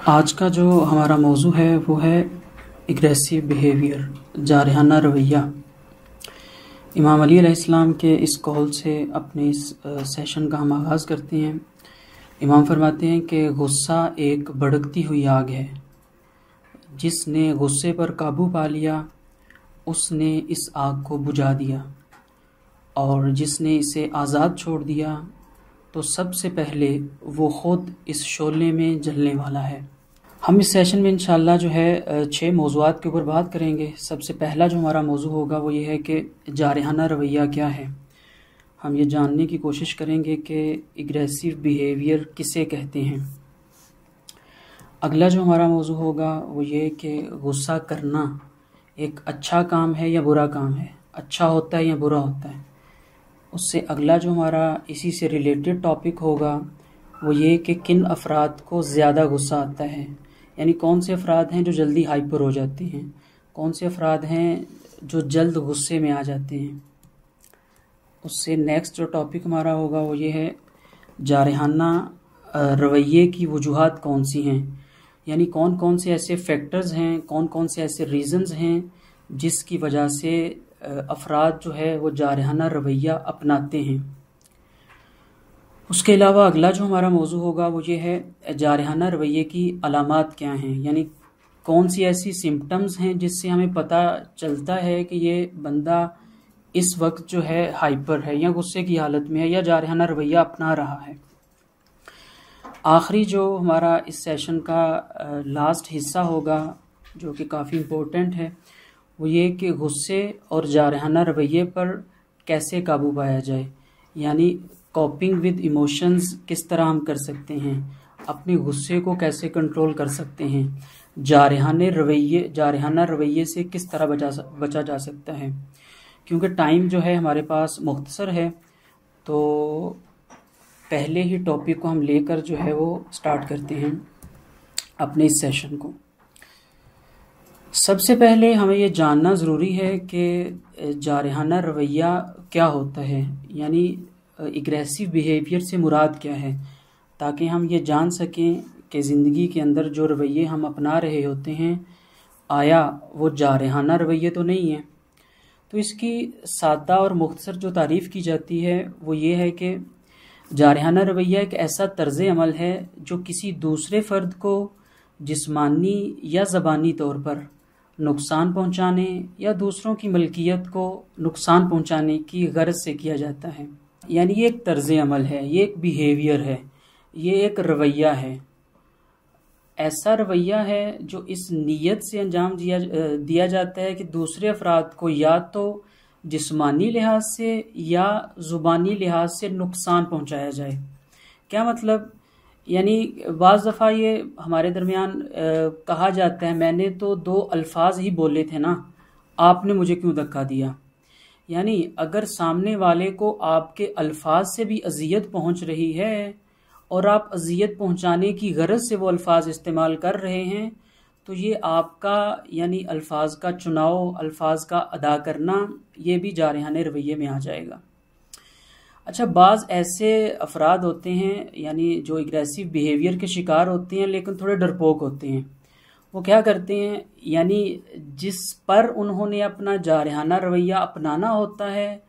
आज का जो हमारा मौजू है वो है एग्रेसिव बिहेवियर, जारहाना रवैया। इमाम अली अलैहिस्सलाम के इस कौल से अपने इस सेशन का हम आगाज़ करते हैं। इमाम फरमाते हैं कि गुस्सा एक भड़कती हुई आग है, जिसने गुस्से पर काबू पा लिया उसने इस आग को बुझा दिया, और जिसने इसे आज़ाद छोड़ दिया तो सबसे पहले वो ख़ुद इस शोले में जलने वाला है। हम इस सेशन में इंशाअल्लाह जो है 6 मौज़ूआत के ऊपर बात करेंगे। सबसे पहला जो हमारा मौजू होगा वो ये है कि जारहाना रवैया क्या है। हम ये जानने की कोशिश करेंगे कि एग्रेसिव बिहेवियर किसे कहते हैं। अगला जो हमारा मौजू होगा वो ये कि गुस्सा करना एक अच्छा काम है या बुरा काम है, अच्छा होता है या बुरा होता है। उससे अगला जो हमारा इसी से रिलेटेड टॉपिक होगा वो ये कि किन अफराद को ज़्यादा गुस्सा आता है, यानी कौन से अफराद हैं जो जल्दी हाइपर हो जाते हैं, कौन से अफराद हैं जो जल्द गुस्से में आ जाते हैं। उससे नेक्स्ट जो टॉपिक हमारा होगा वो ये है जारहाना रवैये की वजूहात कौन सी हैं, यानी कौन कौन से ऐसे फैक्टर्स हैं, कौन कौन से ऐसे रीज़न्स हैं जिसकी वजह से अफराद जो है वो जारहाना रवैया अपनाते हैं। उसके अलावा अगला जो हमारा मौजू होगा वो ये है जारहाना रवैये की अलामात क्या हैं, यानी कौन सी ऐसी सिम्पटम्स हैं जिससे हमें पता चलता है कि ये बंदा इस वक्त जो है हाइपर है या गुस्से की हालत में है या जारहाना रवैया अपना रहा है। आखिरी जो हमारा इस सेशन का लास्ट हिस्सा होगा जो कि काफ़ी इम्पोर्टेंट है वो ये कि गुस्से और जारहाना रवैये पर कैसे काबू पाया जाए, यानी कॉपिंग विद इमोशंस किस तरह हम कर सकते हैं, अपने गुस्से को कैसे कंट्रोल कर सकते हैं, जारहाना रवैये से किस तरह बचा जा सकता है। क्योंकि टाइम जो है हमारे पास मुख्तसर है तो पहले ही टॉपिक को हम लेकर जो है वो स्टार्ट करते हैं अपने इस सेशन को। सबसे पहले हमें ये जानना ज़रूरी है कि जारहाना रवैया क्या होता है, यानी एग्रेसिव बिहेवियर से मुराद क्या है, ताकि हम ये जान सकें कि ज़िंदगी के अंदर जो रवैये हम अपना रहे होते हैं आया वो जारहाना रवैये तो नहीं है। तो इसकी सादा और मुख्तसर जो तारीफ़ की जाती है वो ये है कि जारहाना रवैया एक ऐसा तर्ज़ अमल है जो किसी दूसरे फ़र्द को जिस्मानी या ज़बानी तौर पर नुकसान पहुंचाने या दूसरों की मलकियत को नुकसान पहुंचाने की गर्ज से किया जाता है। यानी ये एक तर्ज़ अमल है, ये एक बिहेवियर है, ये एक रवैया है। ऐसा रवैया है जो इस नीयत से अंजाम दिया जाता है कि दूसरे अफराद को या तो जिस्मानी लिहाज से या ज़ुबानी लिहाज से नुकसान पहुंचाया जाए। क्या मतलब, यानी बाज़ दफ़ा ये हमारे दरमियान कहा जाता है मैंने तो 2 अल्फाज ही बोले थे ना, आपने मुझे क्यों धक्का दिया। यानी अगर सामने वाले को आपके अल्फाज से भी अज़ियत पहुंच रही है और आप अज़ियत पहुंचाने की गरज से वो अल्फाज इस्तेमाल कर रहे हैं तो ये आपका यानी अल्फाज का चुनाव, अल्फाज का अदा करना, ये भी जारहाने रवैये में आ जाएगा। अच्छा, बाज़ ऐसे अफराद होते हैं यानी जो एग्रेसिव बिहेवियर के शिकार होते हैं लेकिन थोड़े डरपोक होते हैं। वो क्या करते हैं, यानी जिस पर उन्होंने अपना जारहाना रवैया अपनाना होता है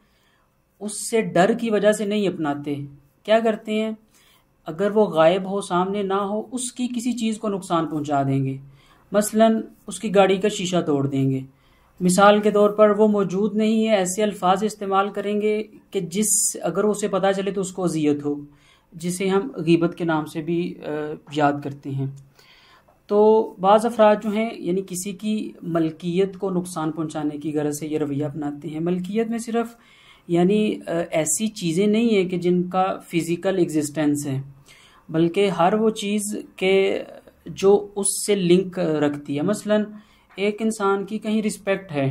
उससे डर की वजह से नहीं अपनाते। क्या करते हैं, अगर वो गायब हो, सामने ना हो, उसकी किसी चीज़ को नुकसान पहुंचा देंगे। मसलन उसकी गाड़ी का शीशा तोड़ देंगे। मिसाल के तौर पर वो मौजूद नहीं है, ऐसे अल्फाज इस्तेमाल करेंगे कि अगर उसे पता चले तो उसको अजियत हो, जिसे हम गीबत के नाम से भी याद करते हैं। तो बाज़ अफराद जो हैं यानी किसी की मलकियत को नुकसान पहुंचाने की गरज से ये रवैया अपनाते हैं। मलकियत में सिर्फ यानी ऐसी चीज़ें नहीं है कि जिनका फ़िज़िकल एग्जिस्टेंस है, बल्कि हर वो चीज़ के जो उससे लिंक रखती है। मसलन एक इंसान की कहीं रिस्पेक्ट है,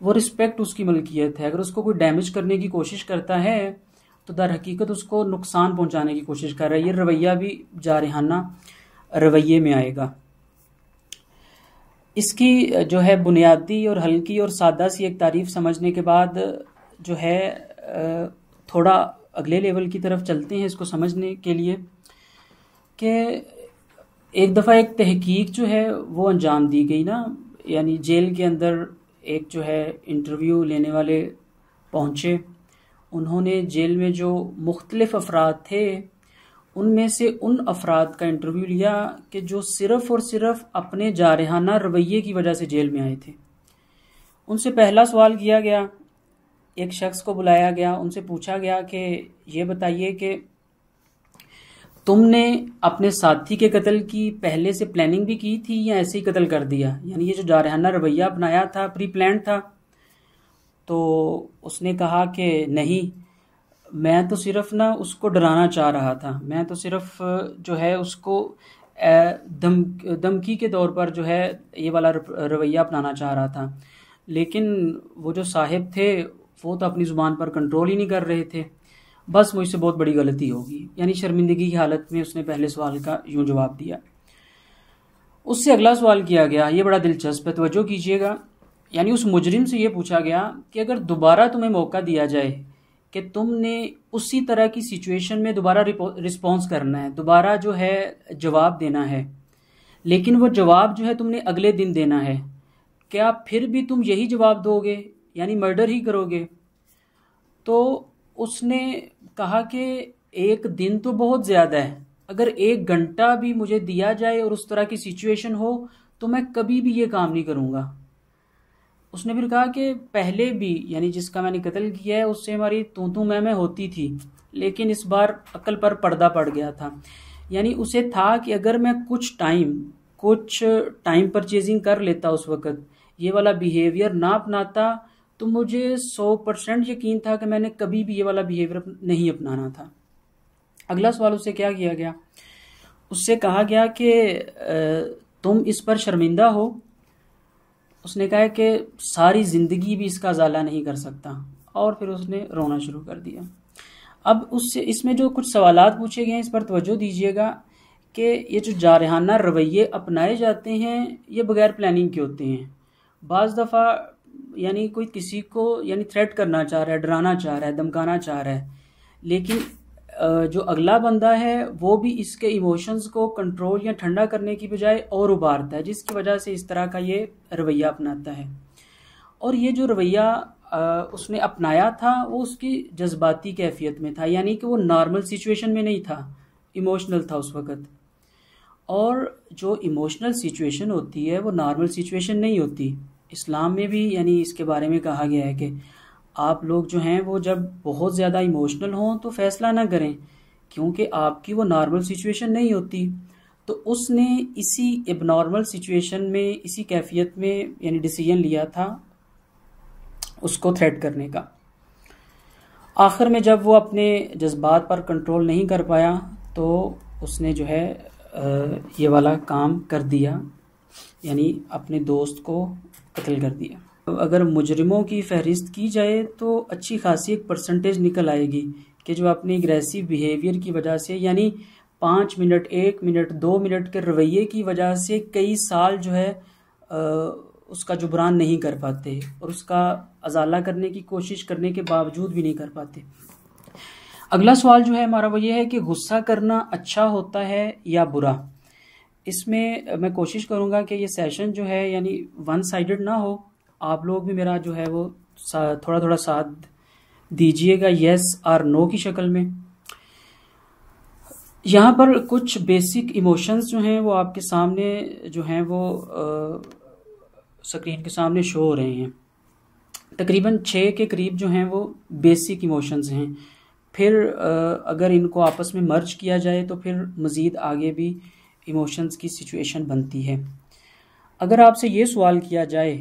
वो रिस्पेक्ट उसकी मलकियत है, अगर उसको कोई डैमेज करने की कोशिश करता है तो दर हकीकत उसको नुकसान पहुंचाने की कोशिश कर रहा है। ये रवैया भी जारहाना रवैये में आएगा। इसकी जो है बुनियादी और हल्की और सादा सी एक तारीफ़ समझने के बाद जो है थोड़ा अगले लेवल की तरफ चलते हैं इसको समझने के लिए कि एक दफ़ा एक तहकीक जो है वो अंजाम दी गई ना, यानी जेल के अंदर एक जो है इंटरव्यू लेने वाले पहुँचे। उन्होंने जेल में जो मुख्तलिफ़ अफराद थे उनमें से उन अफराद का इंटरव्यू लिया कि जो सिर्फ़ और सिर्फ अपने जारहाना रवैये की वजह से जेल में आए थे। उनसे पहला सवाल किया गया, एक शख्स को बुलाया गया, उनसे पूछा गया कि ये बताइए कि तुमने अपने साथी के कत्ल की पहले से प्लानिंग भी की थी या ऐसे ही कत्ल कर दिया, यानी ये जो जारहाना रवैया अपनाया था प्री प्लान था। तो उसने कहा कि नहीं, मैं तो सिर्फ ना उसको डराना चाह रहा था, मैं तो सिर्फ जो है उसको धमकी के तौर पर जो है ये वाला रवैया अपनाना चाह रहा था। लेकिन वो जो साहिब थे वो तो अपनी ज़ुबान पर कंट्रोल ही नहीं कर रहे थे, बस मुझसे बहुत बड़ी गलती होगी। यानी शर्मिंदगी की हालत में उसने पहले सवाल का यूं जवाब दिया। उससे अगला सवाल किया गया, ये बड़ा दिलचस्प है, तवज्जो कीजिएगा। यानी उस मुजरिम से ये पूछा गया कि अगर दोबारा तुम्हें मौका दिया जाए कि तुमने उसी तरह की सिचुएशन में दोबारा रिस्पॉन्स करना है, दोबारा जो है जवाब देना है, लेकिन वो जवाब जो है तुमने अगले दिन देना है, क्या फिर भी तुम यही जवाब दोगे, यानी मर्डर ही करोगे? तो उसने कहा कि एक दिन तो बहुत ज़्यादा है, अगर 1 घंटा भी मुझे दिया जाए और उस तरह की सिचुएशन हो तो मैं कभी भी ये काम नहीं करूँगा। उसने फिर कहा कि पहले भी, यानी जिसका मैंने कत्ल किया है उससे हमारी तू मैं होती थी, लेकिन इस बार अक्ल पर पर्दा पड़ गया था। यानी उसे था कि अगर मैं कुछ टाइम परचेजिंग कर लेता उस वक़्त, ये वाला बिहेवियर ना अपनाता, तो मुझे 100% यकीन था कि मैंने कभी भी ये वाला बिहेवियर नहीं अपनाना था। अगला सवाल उससे क्या किया गया? उससे कहा गया कि तुम इस पर शर्मिंदा हो? उसने कहा कि सारी ज़िंदगी भी इसका ज़ाला नहीं कर सकता, और फिर उसने रोना शुरू कर दिया। अब उससे इसमें जो कुछ सवालात पूछे गए हैं इस पर तवज्जो दीजिएगा कि ये जो जारहाना रवैये अपनाए जाते हैं ये बगैर प्लानिंग के होते हैं। बाज़ दफ़ा यानी कोई किसी को यानी थ्रेट करना चाह रहा है, डराना चाह रहा है, धमकाना चाह रहा है, लेकिन जो अगला बंदा है वो भी इसके इमोशंस को कंट्रोल या ठंडा करने की बजाय और उभारता है, जिसकी वजह से इस तरह का ये रवैया अपनाता है। और ये जो रवैया उसने अपनाया था वो उसकी जज्बाती कैफियत में था, यानी कि वो नॉर्मल सिचुएशन में नहीं था, इमोशनल था उस वक़्त। और जो इमोशनल सिचुएशन होती है वो नॉर्मल सिचुएशन नहीं होती। इस्लाम में भी यानी इसके बारे में कहा गया है कि आप लोग जो हैं वो जब बहुत ज़्यादा इमोशनल हों तो फ़ैसला ना करें, क्योंकि आपकी वो नॉर्मल सिचुएशन नहीं होती। तो उसने इसी एबनॉर्मल सिचुएशन में, इसी कैफियत में यानी डिसीजन लिया था उसको थ्रेट करने का। आखिर में जब वो अपने जज्बात पर कंट्रोल नहीं कर पाया तो उसने जो है ये वाला काम कर दिया, यानी अपने दोस्त को कत्ल कर दिया। अगर मुजरिमों की फहरिस्त की जाए तो अच्छी खासी एक परसेंटेज निकल आएगी कि जो अपनी एग्रेसिव बिहेवियर की वजह से, यानी 5 मिनट, 1 मिनट, 2 मिनट के रवैये की वजह से कई साल जो है उसका जुबरान नहीं कर पाते और उसका अजाला करने की कोशिश करने के बावजूद भी नहीं कर पाते। अगला सवाल जो है हमारा वो ये है कि गुस्सा करना अच्छा होता है या बुरा? इसमें मैं कोशिश करूँगा कि ये सेशन जो है यानी वन साइडेड ना हो, आप लोग भी मेरा जो है वो थोड़ा थोड़ा साथ दीजिएगा येस और नो की शक्ल में। यहाँ पर कुछ बेसिक इमोशंस जो हैं वो आपके सामने जो हैं वो स्क्रीन के सामने शो हो रहे हैं। तकरीबन 6 के करीब जो हैं वो बेसिक इमोशंस हैं। फिर अगर इनको आपस में मर्ज किया जाए तो फिर मज़ीद आगे भी इमोशंस की सिचुएशन बनती है। अगर आपसे ये सवाल किया जाए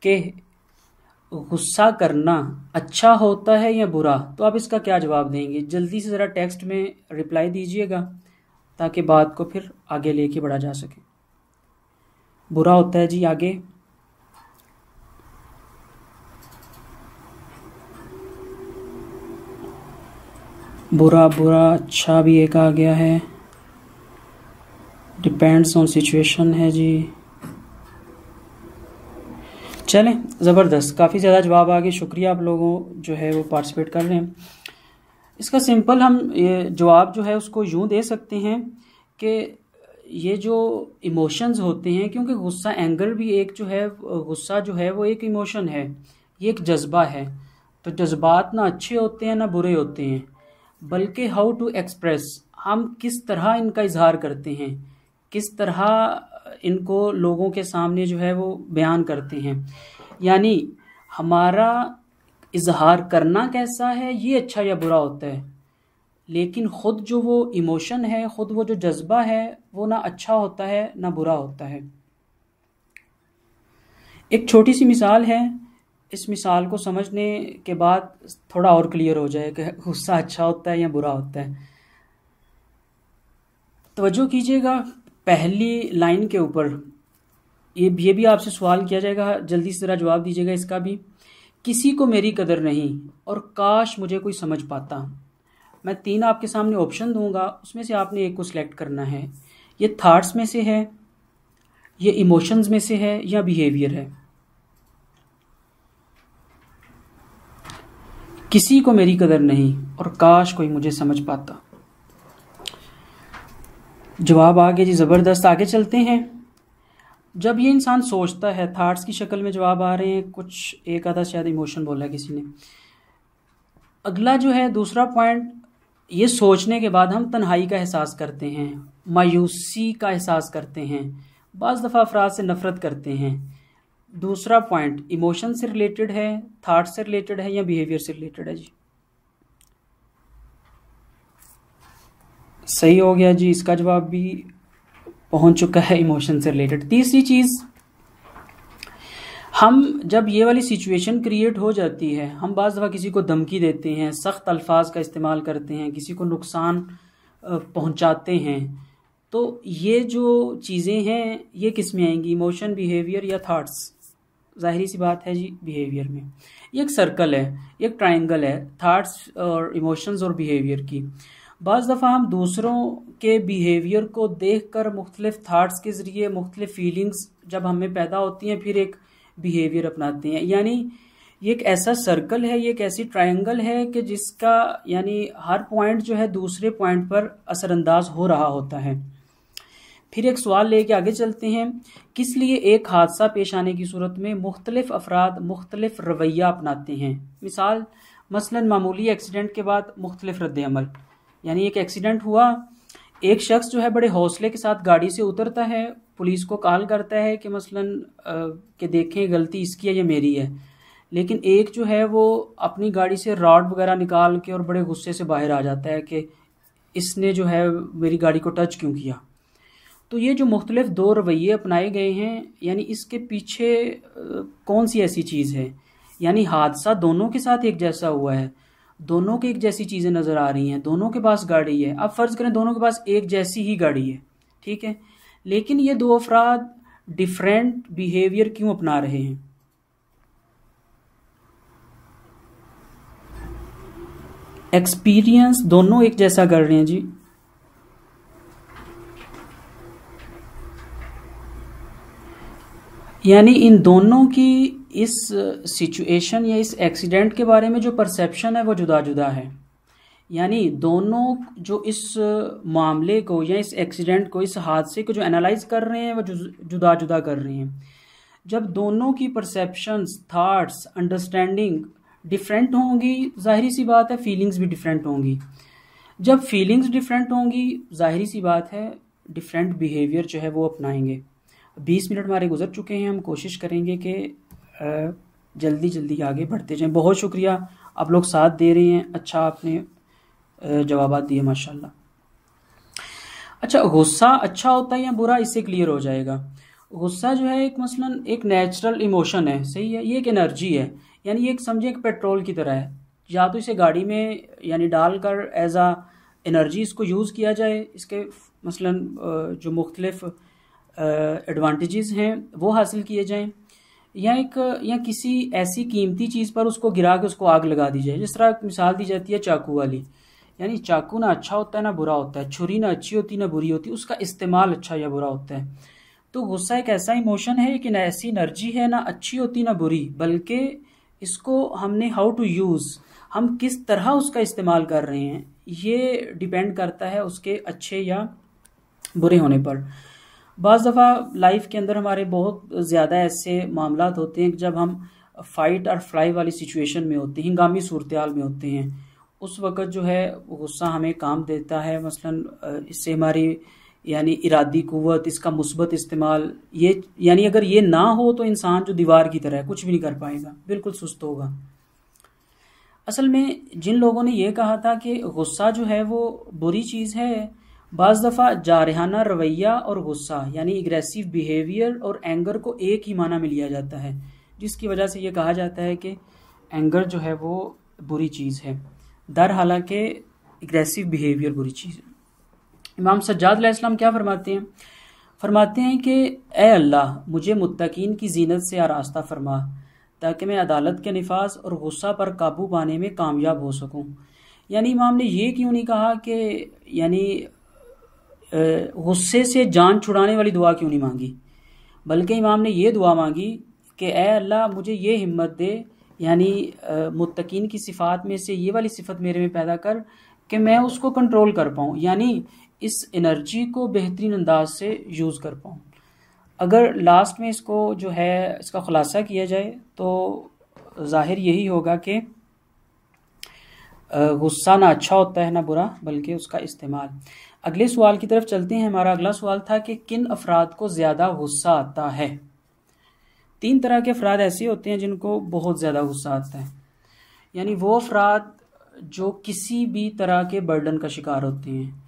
कि गुस्सा करना अच्छा होता है या बुरा, तो आप इसका क्या जवाब देंगे? जल्दी से ज़रा टेक्स्ट में रिप्लाई दीजिएगा ताकि बात को फिर आगे लेके बढ़ा जा सके। बुरा होता है जी, आगे। बुरा अच्छा भी एक आ गया है। डिपेंड्स ऑन सिचुएशन है जी। चलें, ज़बरदस्त, काफ़ी ज़्यादा जवाब आ गए। शुक्रिया आप लोगों जो है वो पार्टिसिपेट कर रहे हैं। इसका सिंपल हम ये जवाब जो है उसको यूँ दे सकते हैं कि ये जो इमोशंस होते हैं, क्योंकि गुस्सा, एंगर भी एक जो है, गुस्सा जो है वो एक इमोशन है, ये एक जज्बा है। तो जज्बात ना अच्छे होते हैं ना बुरे होते हैं, बल्कि हाउ टू एक्सप्रेस, हम किस तरह इनका इजहार करते हैं, किस तरह इनको लोगों के सामने जो है वो बयान करते हैं। यानी हमारा इजहार करना कैसा है, ये अच्छा या बुरा होता है, लेकिन ख़ुद जो वो इमोशन है, ख़ुद वो जो जज्बा है, वो ना अच्छा होता है ना बुरा होता है। एक छोटी सी मिसाल है, इस मिसाल को समझने के बाद थोड़ा और क्लियर हो जाए कि गुस्सा अच्छा होता है या बुरा होता है। तवज्जो कीजिएगा पहली लाइन के ऊपर, ये भी आपसे सवाल किया जाएगा, जल्दी से ज़रा जवाब दीजिएगा इसका भी। किसी को मेरी कदर नहीं और काश मुझे कोई समझ पाता। मैं 3 आपके सामने ऑप्शन दूंगा, उसमें से आपने एक को सिलेक्ट करना है। ये थॉट्स में से है, ये इमोशंस में से है, या बिहेवियर है। किसी को मेरी कदर नहीं और काश कोई मुझे समझ पाता। जवाब आगे जी ज़बरदस्त। आगे चलते हैं। जब ये इंसान सोचता है, थॉट्स की शक्ल में जवाब आ रहे हैं, कुछ एक आधा शायद इमोशन बोला है किसी ने। अगला जो है दूसरा पॉइंट, ये सोचने के बाद हम तन्हाई का एहसास करते हैं, मायूसी का एहसास करते हैं, बाज़ दफ़ा अफराद से नफ़रत करते हैं। दूसरा पॉइंट इमोशन से रिलेटेड है, थॉट से रिलेटेड है, या बिहेवियर से रिलेटेड है जी? सही हो गया जी, इसका जवाब भी पहुंच चुका है, इमोशन से रिलेटेड। तीसरी चीज़, हम जब ये वाली सिचुएशन क्रिएट हो जाती है, हम बाज़ दफ़ा किसी को धमकी देते हैं, सख्त अल्फाज का इस्तेमाल करते हैं, किसी को नुकसान पहुंचाते हैं, तो ये जो चीज़ें हैं ये किस में आएंगी, इमोशन, बिहेवियर या थॉट्स? ज़ाहिरी सी बात है जी, बिहेवियर में। ये एक सर्कल है, एक ट्रायंगल है, थॉट्स और इमोशंस और बिहेवियर की। बाज़ दफ़ा हम दूसरों के बिहेवियर को देखकर मुख्तलिफ थॉट्स के ज़रिए मुख्तलिफ फीलिंग्स जब हमें पैदा होती हैं, फिर एक बिहेवियर अपनाते हैं। यानी ये एक ऐसा सर्कल है, ये एक ऐसी ट्रायंगल है कि जिसका यानी हर पॉइंट जो है दूसरे पॉइंट पर असरअंदाज हो रहा होता है। फिर एक सवाल लेके आगे चलते हैं। किस लिए एक हादसा पेश आने की सूरत में मुख्तलिफ अफराद मुख्तलिफ रवैया अपनाते हैं? मिसाल, मसलन मामूली एक्सीडेंट के बाद मुख्तलिफ रद्द अमल। यानी एक एक्सीडेंट हुआ, एक शख्स जो है बड़े हौसले के साथ गाड़ी से उतरता है, पुलिस को कॉल करता है कि मसलन कि देखें गलती इसकी है या मेरी है। लेकिन एक जो है वो अपनी गाड़ी से रॉड वगैरह निकाल के और बड़े गुस्से से बाहर आ जाता है कि इसने जो है मेरी गाड़ी को टच क्यों किया। तो ये जो मुख्तलिफ 2 रवैये अपनाए गए हैं, यानी इसके पीछे कौन सी ऐसी चीज़ है? यानी हादसा दोनों के साथ एक जैसा हुआ है, दोनों के एक जैसी चीज़ें नज़र आ रही हैं, दोनों के पास गाड़ी है। अब फ़र्ज़ करें दोनों के पास एक जैसी ही गाड़ी है, ठीक है, लेकिन ये 2 अफराद डिफरेंट बिहेवियर क्यों अपना रहे हैं? एक्सपीरियंस दोनों एक जैसा कर रहे हैं जी। यानी इन दोनों की इस सिचुएशन या इस एक्सीडेंट के बारे में जो परसेप्शन है वो जुदा जुदा है। यानी दोनों जो इस मामले को या इस एक्सीडेंट को, इस हादसे को जो एनालाइज कर रहे हैं वो जुदा जुदा कर रहे हैं। जब दोनों की परसेप्शंस, थॉट्स, अंडरस्टैंडिंग डिफरेंट होंगी, जाहिर सी बात है फीलिंग्स भी डिफरेंट होंगी। जब फीलिंग्स डिफरेंट होंगी, जाहिर सी बात है डिफरेंट बिहेवियर जो है वो अपनाएंगे। 20 मिनट हमारे गुजर चुके हैं, हम कोशिश करेंगे कि जल्दी जल्दी आगे बढ़ते जाएं। बहुत शुक्रिया, आप लोग साथ दे रहे हैं, अच्छा आपने जवाब दिए माशाल्लाह। अच्छा, गुस्सा अच्छा होता है या बुरा, इससे क्लियर हो जाएगा। गुस्सा जो है एक मसलन एक नेचुरल इमोशन है, सही है, ये एक एनर्जी है। यानी ये एक समझे एक पेट्रोल की तरह है, या तो इसे गाड़ी में यानी डालकर एज आ एनर्जी इसको यूज़ किया जाए, इसके मसलन जो मुख्तलिफ एडवांटेजेस हैं वो हासिल किए जाएं, या किसी ऐसी कीमती चीज़ पर उसको गिरा के उसको आग लगा दी जाए। जिस तरह मिसाल दी जाती है चाकू वाली, यानी चाकू ना अच्छा होता है ना बुरा होता है, छुरी ना अच्छी होती ना बुरी होती, उसका इस्तेमाल अच्छा या बुरा होता है। तो गुस्सा एक ऐसा इमोशन है कि ऐसी एनर्जी है, ना अच्छी होती ना बुरी, बल्कि इसको हमने हाउ टू यूज़, हम किस तरह उसका इस्तेमाल कर रहे हैं, ये डिपेंड करता है उसके अच्छे या बुरे होने पर। बाज़ दफ़ा लाइफ के अंदर हमारे बहुत ज़्यादा ऐसे मामलात होते हैं कि जब हम फ़ाइट और फ्लाई वाली सिचुएशन में होते हैं, हंगामी सूरत-ए-हाल में होते हैं, उस वक़्त जो है गुस्सा हमें काम देता है। मसलन इससे हमारी यानी इरादी क़ुव्वत, इसका मुस्बत इस्तेमाल, ये यानी अगर ये ना हो तो इंसान जो दीवार की तरह है, कुछ भी नहीं कर पाएगा, बिल्कुल सुस्त होगा। असल में जिन लोगों ने ये कहा था कि गुस्सा जो है वो बुरी चीज़ है, बाज़ दफ़ा जारहाना रवैया और गुस्सा यानी एग्रेसिव बिहेवियर और एंगर को एक ही माना में लिया जाता है, जिसकी वजह से ये कहा जाता है कि एंगर जो है वो बुरी चीज़ है, दर हालांकि एग्रेसिव बिहेवियर बुरी चीज़ है। इमाम सज्जाद अलैहिस्सलाम क्या फरमाते हैं कि ए अल्लाह, मुझे मुत्तकीन की जीनत से आरास्ता फरमा ताकि मैं अदालत के निफाज और गुस्सा पर काबू पाने में कामयाब हो सकूं। यानी इमाम ने ये क्यों नहीं कहा कि यानी गुस्से से जान छुड़ाने वाली दुआ क्यों नहीं मांगी, बल्कि इमाम ने ये दुआ मांगी कि ए अल्लाह, मुझे ये हिम्मत दे, यानी मुत्तकीन की सिफ़ात में से ये वाली सिफ़त मेरे में पैदा कर कि मैं उसको कंट्रोल कर पाऊँ, यानी इस एनर्जी को बेहतरीन अंदाज से यूज़ कर पाऊँ। अगर लास्ट में इसको जो है इसका ख़ुलासा किया जाए तो ज़ाहिर यही होगा कि गुस्सा ना अच्छा होता है ना बुरा, बल्कि उसका इस्तेमाल। अगले सवाल की तरफ चलते हैं। हमारा अगला सवाल था कि किन अफराद को ज़्यादा गुस्सा आता है। 3 तरह के अफराद ऐसे होते हैं जिनको बहुत ज़्यादा गुस्सा आता है, यानी वो अफराद जो किसी भी तरह के बर्डन का शिकार होते हैं,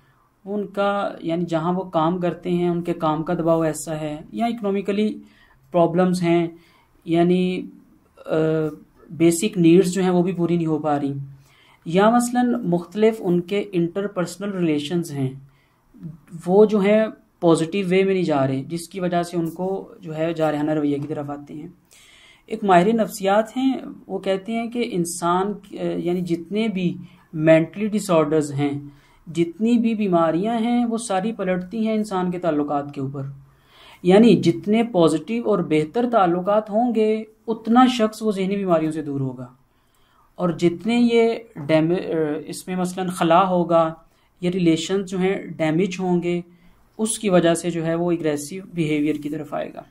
उनका यानी जहाँ वो काम करते हैं उनके काम का दबाव ऐसा है, या इकोनॉमिकली प्रॉब्लम्स हैं, यानी बेसिक नीड्स जो हैं वो भी पूरी नहीं हो पा रही, या मसलन मुख्तलिफ उनके इंटरपर्सनल रिलेशंस हैं वो जो है पॉजिटिव वे में नहीं जा रहे, जिसकी वजह से उनको जो है जारहाना रवैया की तरफ आते हैं। एक माहिर नफ्सियात हैं, वो कहते हैं कि इंसान यानी जितने भी मेंटली डिसऑर्डर्स हैं, जितनी भी बीमारियां हैं, वो सारी पलटती हैं इंसान के ताल्लुकात के ऊपर। यानी जितने पॉजिटिव और बेहतर ताल्लुकात होंगे उतना शख्स वो ज़हनी बीमारियों से दूर होगा, और जितने ये इसमें मसलन खला होगा या रिलेशन जो हैं डैमेज होंगे, उसकी वजह से जो है वो एग्रेसिव बिहेवियर की तरफ आएगा।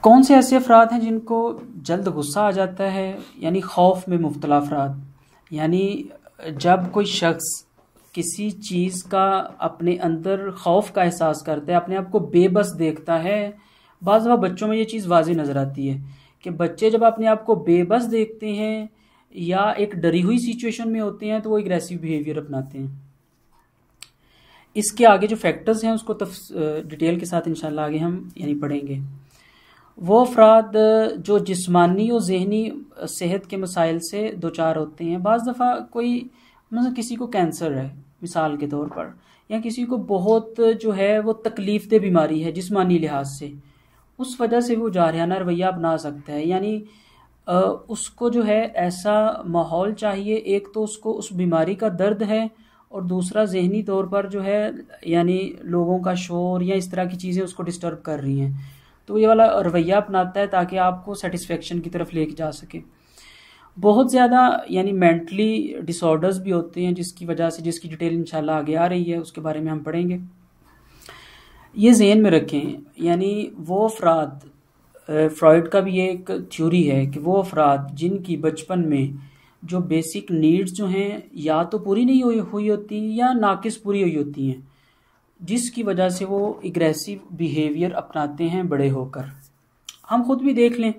कौन से ऐसे अफराद हैं जिनको जल्द गुस्सा आ जाता है, यानी खौफ में मुब्तला अफराद, यानी जब कोई शख्स किसी चीज़ का अपने अंदर खौफ का एहसास करता है, अपने आप को बेबस देखता है। बाज़ दफ़ा बच्चों में ये चीज़ वाज़ेह नज़र आती है कि बच्चे जब अपने आप को बेबस देखते हैं या एक डरी हुई सिचुएशन में होते हैं तो वो एग्रेसिव बिहेवियर अपनाते हैं। इसके आगे जो फैक्टर्स हैं उसको डिटेल के साथ इंशाल्लाह आगे हम यानी पढ़ेंगे। वो अफराद जो जिस्मानी और ज़हनी सेहत के मसाइल से दो चार होते हैं। बाज़ दफ़ा कोई मतलब किसी को कैंसर है मिसाल के तौर पर, या किसी को बहुत जो है वो तकलीफ दे बीमारी है जिस्मानी लिहाज से, उस वजह से वो जारहाना रवैया अपना सकता है। यानी उसको जो है ऐसा माहौल चाहिए, एक तो उसको उस बीमारी का दर्द है, और दूसरा ज़हनी तौर पर जो है यानी लोगों का शोर या इस तरह की चीज़ें उसको डिस्टर्ब कर रही हैं, तो ये वाला रवैया अपनाता है ताकि आपको सेटिस्फेक्शन की तरफ लेके जा सके। बहुत ज़्यादा यानी मेंटली डिसऑर्डर्स भी होते हैं जिसकी वजह से, जिसकी डिटेल इंशाल्लाह आगे आ रही है, उसके बारे में हम पढ़ेंगे। ये ज़हन में रखें, यानी वो अफराद, फ्रॉइड का भी ये एक थ्योरी है कि वो अफराद जिनकी बचपन में जो बेसिक नीड्स जो हैं या तो पूरी नहीं हुई होती या नाकिस पूरी हुई होती हैं, जिसकी वजह से वो एग्रेसिव बिहेवियर अपनाते हैं बड़े होकर। हम खुद भी देख लें,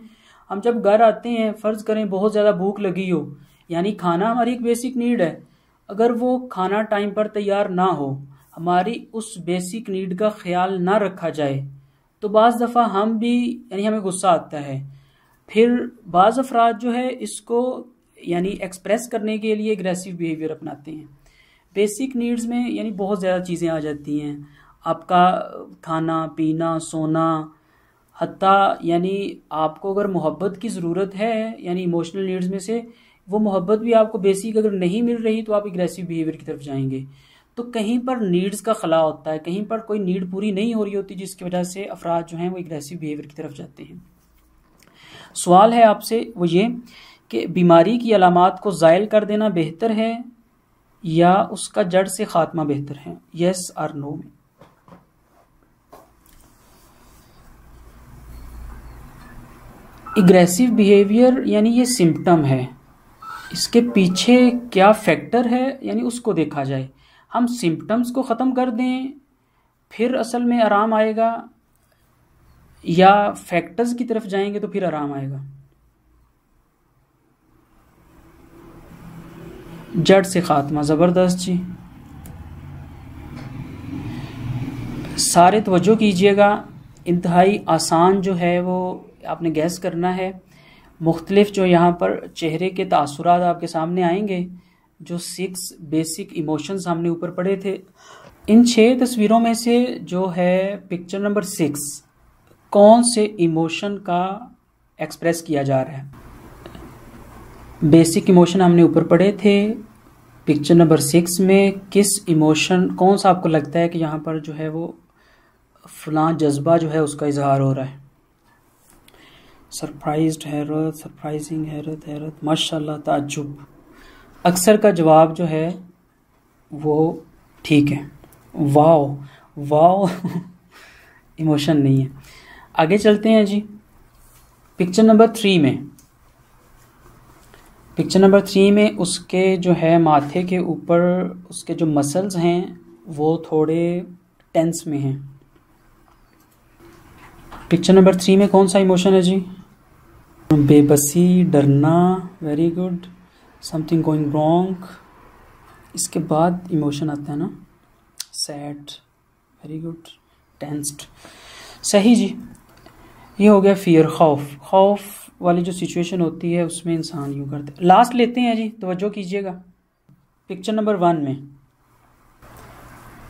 हम जब घर आते हैं, फ़र्ज़ करें बहुत ज़्यादा भूख लगी हो, यानी खाना हमारी एक बेसिक नीड है, अगर वो खाना टाइम पर तैयार ना हो, हमारी उस बेसिक नीड का ख्याल ना रखा जाए, तो बाज़ दफ़ा हम भी यानी हमें गुस्सा आता है। फिर बाज़ अफराद जो है इसको यानी एक्सप्रेस करने के लिए एग्रेसिव बिहेवियर अपनाते हैं। बेसिक नीड्स में यानी बहुत ज़्यादा चीज़ें आ जाती हैं, आपका खाना पीना सोना, हत्ता यानी आपको अगर मोहब्बत की ज़रूरत है, यानी इमोशनल नीड्स में से वो मोहब्बत भी आपको बेसिक अगर नहीं मिल रही तो आप एग्रेसिव बिहेवियर की तरफ जाएंगे। तो कहीं पर नीड्स का खला होता है, कहीं पर कोई नीड पूरी नहीं हो रही होती, जिसकी वजह से अफराद जो हैं वो एग्रेसिव बिहेवियर की तरफ जाते हैं। सवाल है आपसे वो ये कि बीमारी की अलामात को ज़ायल कर देना बेहतर है या उसका जड़ से खात्मा बेहतर है? यस और नो में। एग्रेसिव बिहेवियर यानी ये सिम्टम है, इसके पीछे क्या फैक्टर है यानी उसको देखा जाए। हम सिम्टम्स को ख़त्म कर दें फिर असल में आराम आएगा, या फैक्टर्स की तरफ जाएंगे तो फिर आराम आएगा? जड़ से खात्मा, ज़बरदस्त जी। सारे तवज्जो कीजिएगा, इंतहाई आसान जो है वो आपने गैस करना है। मुख्तलिफ जो यहाँ पर चेहरे के तासुरात आपके सामने आएंगे, जो 6 बेसिक इमोशंस हमने ऊपर पढ़े थे, इन 6 तस्वीरों में से जो है पिक्चर नंबर 6 कौन से इमोशन का एक्सप्रेस किया जा रहा है? बेसिक इमोशन हमने ऊपर पढ़े थे। पिक्चर नंबर 6 में किस इमोशन, कौन सा आपको लगता है कि यहाँ पर जो है वो फलां जज्बा जो है उसका इजहार हो रहा है? सरप्राइज्ड, हैरत, सरप्राइजिंग, हैरत, हैरत, माशाल्लाह, ताज्जुब। अक्सर का जवाब जो है वो ठीक है, वाओ। वाओ इमोशन नहीं है। आगे चलते हैं जी। पिक्चर नंबर 3 में, पिक्चर नंबर 3 में उसके जो है माथे के ऊपर उसके जो मसल्स हैं वो थोड़े टेंस में हैं। पिक्चर नंबर 3 में कौन सा इमोशन है जी? बेबसी, डरना, very good. Something going wrong, इसके बाद इमोशन आता है ना, सैड, वेरी गुड। टेंस्ड, सही जी। ये हो गया फियर, खौफ। खौफ वाली जो सिचुएशन होती है उसमें इंसान यूँ करते। लास्ट लेते हैं जी, तवज्जो कीजिएगा। पिक्चर नंबर 1 में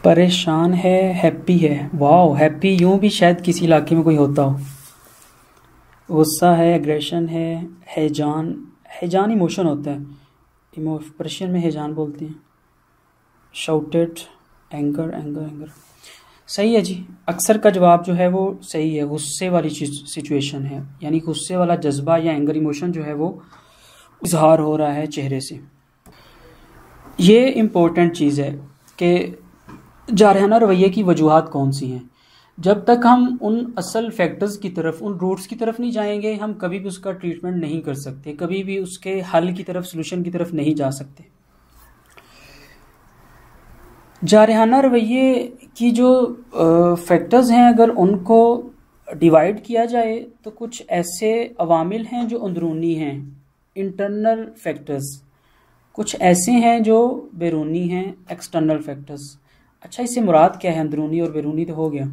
परेशान है, हैप्पी है। वाओ, हैप्पी यूँ भी शायद किसी इलाके में कोई होता हो। गुस्सा है, एग्रेशन है, हैजान। हैजान इमोशन होता है, पर्शियन में हैजान बोलते हैं। Shouted, anger, anger, anger. सही है जी। अक्सर का जवाब जो है वो सही है, गुस्से वाली सिचुएशन है, यानी गुस्से वाला जज्बा या एंगर इमोशन जो है वो इजहार हो रहा है चेहरे से। ये इम्पोर्टेंट चीज़ है कि जारहाना रवैये की वजूहात कौन सी हैं। जब तक हम उन असल फैक्टर्स की तरफ, उन रूट्स की तरफ नहीं जाएंगे, हम कभी भी उसका ट्रीटमेंट नहीं कर सकते, कभी भी उसके हल की तरफ, सोल्यूशन की तरफ नहीं जा सकते। जारहाना रवैये की जो फैक्टर्स हैं, अगर उनको डिवाइड किया जाए तो कुछ ऐसे अवामिल हैं जो अंदरूनी हैं, इंटरनल फैक्टर्स, कुछ ऐसे हैं जो बैरूनी हैं, एक्सटर्नल फैक्टर्स। अच्छा, इससे मुराद क्या है? अंदरूनी और बैरूनी तो हो गया।